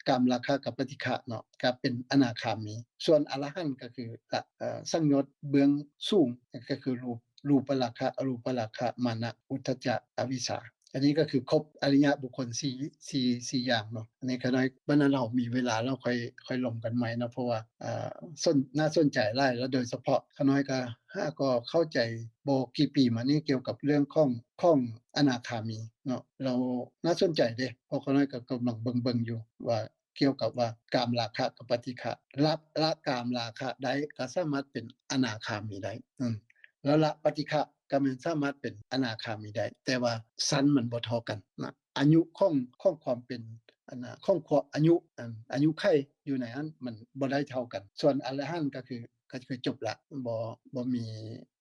กามราคะกับปฏิฆะเนาะก็เป็นอนาคามีส่วนอรหันต์ก็คือละสังโยชน์เบื้องสูงก็คือรูปราคะอรูปราคะมานะอุทธัจจะอวิชชาอันนี้ก็คือครบอริยบุคคล4อย่างเนาะอันนี้ขน้อยบัดนั้นเรามีเวลาเราค่อยลงกันใหม่เนาะเพราะว่าน่าสนใจหลายแล้วโดยเฉพาะขน้อยก็เข้าใจบ่กี่ปีมานี้เกี่ยวกับเรื่องของอนาคามีเนาะเราน่าสนใจเด้เพราะขน้อยก็กำลังเบิ่งอยู่ว่าเกี่ยวกับว่ากามราคะกับปฏิฆะละกามราคะได้ก็สามารถเป็นอนาคามีได้แล้วละปฏิฆะก็มันสามารถเป็นอนาคามีได้แต่ว่าชั้นมันบ่เท่ากันนะอายุของความเป็นของอายุไขอยู่ในนั้นมันบ่ได้เท่ากันส่วนอรหันต์ก็คือ ก็คือจบละบ่มี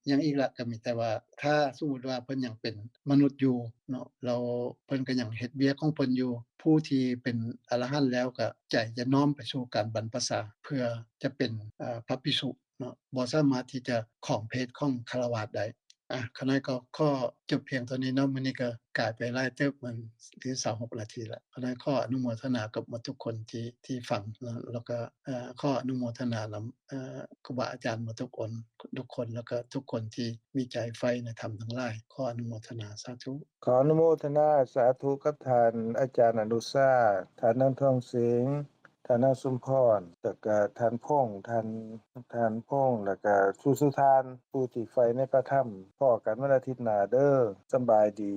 หยังอีกละก็มีแต่ว่าถ้าสมมุติว่าเพิ่นยังเป็นมนุษย์อยู่เนาะแล้วเพิ่นก็ยังเฮ็ดเวียกของเพิ่นอยู่ผู้ที่เป็นอรหันต์แล้วก็ใจจะน้อมไปสู่การบรรพชาเพื่อจะเป็นพระภิกษุเนาะบ่สามารถที่จะครองเพศของฆราวาสถ์ได้ข้างในก็ขอจบเพียงเท่านี้เนาะมื้อนี้ก็กลายไปหลายเติบมันถึง26นาทีแล้วข้างในขออนุโมทนากับหมดทุกคนที่ฟังเนาะแล้วก็ขออนุโมทนานำครูบาอาจารย์หมดทุกคนแล้วก็ทุกคนที่มีใจใฝ่ในธรรมทั้งหลายขออนุโมทนาสาธุ ขออนุโมทนาสาธุกับท่านอาจารย์อนุชาท่านนางทองสิงห์ท่านนางสุมพรแล้วก็ท่านพงษ์ท่านพงษ์แล้วก็สุทานผู้ที่ใฝ่ในพระธรรมพ้อกันวันอาทิตย์หน้าเด้อสำบายดี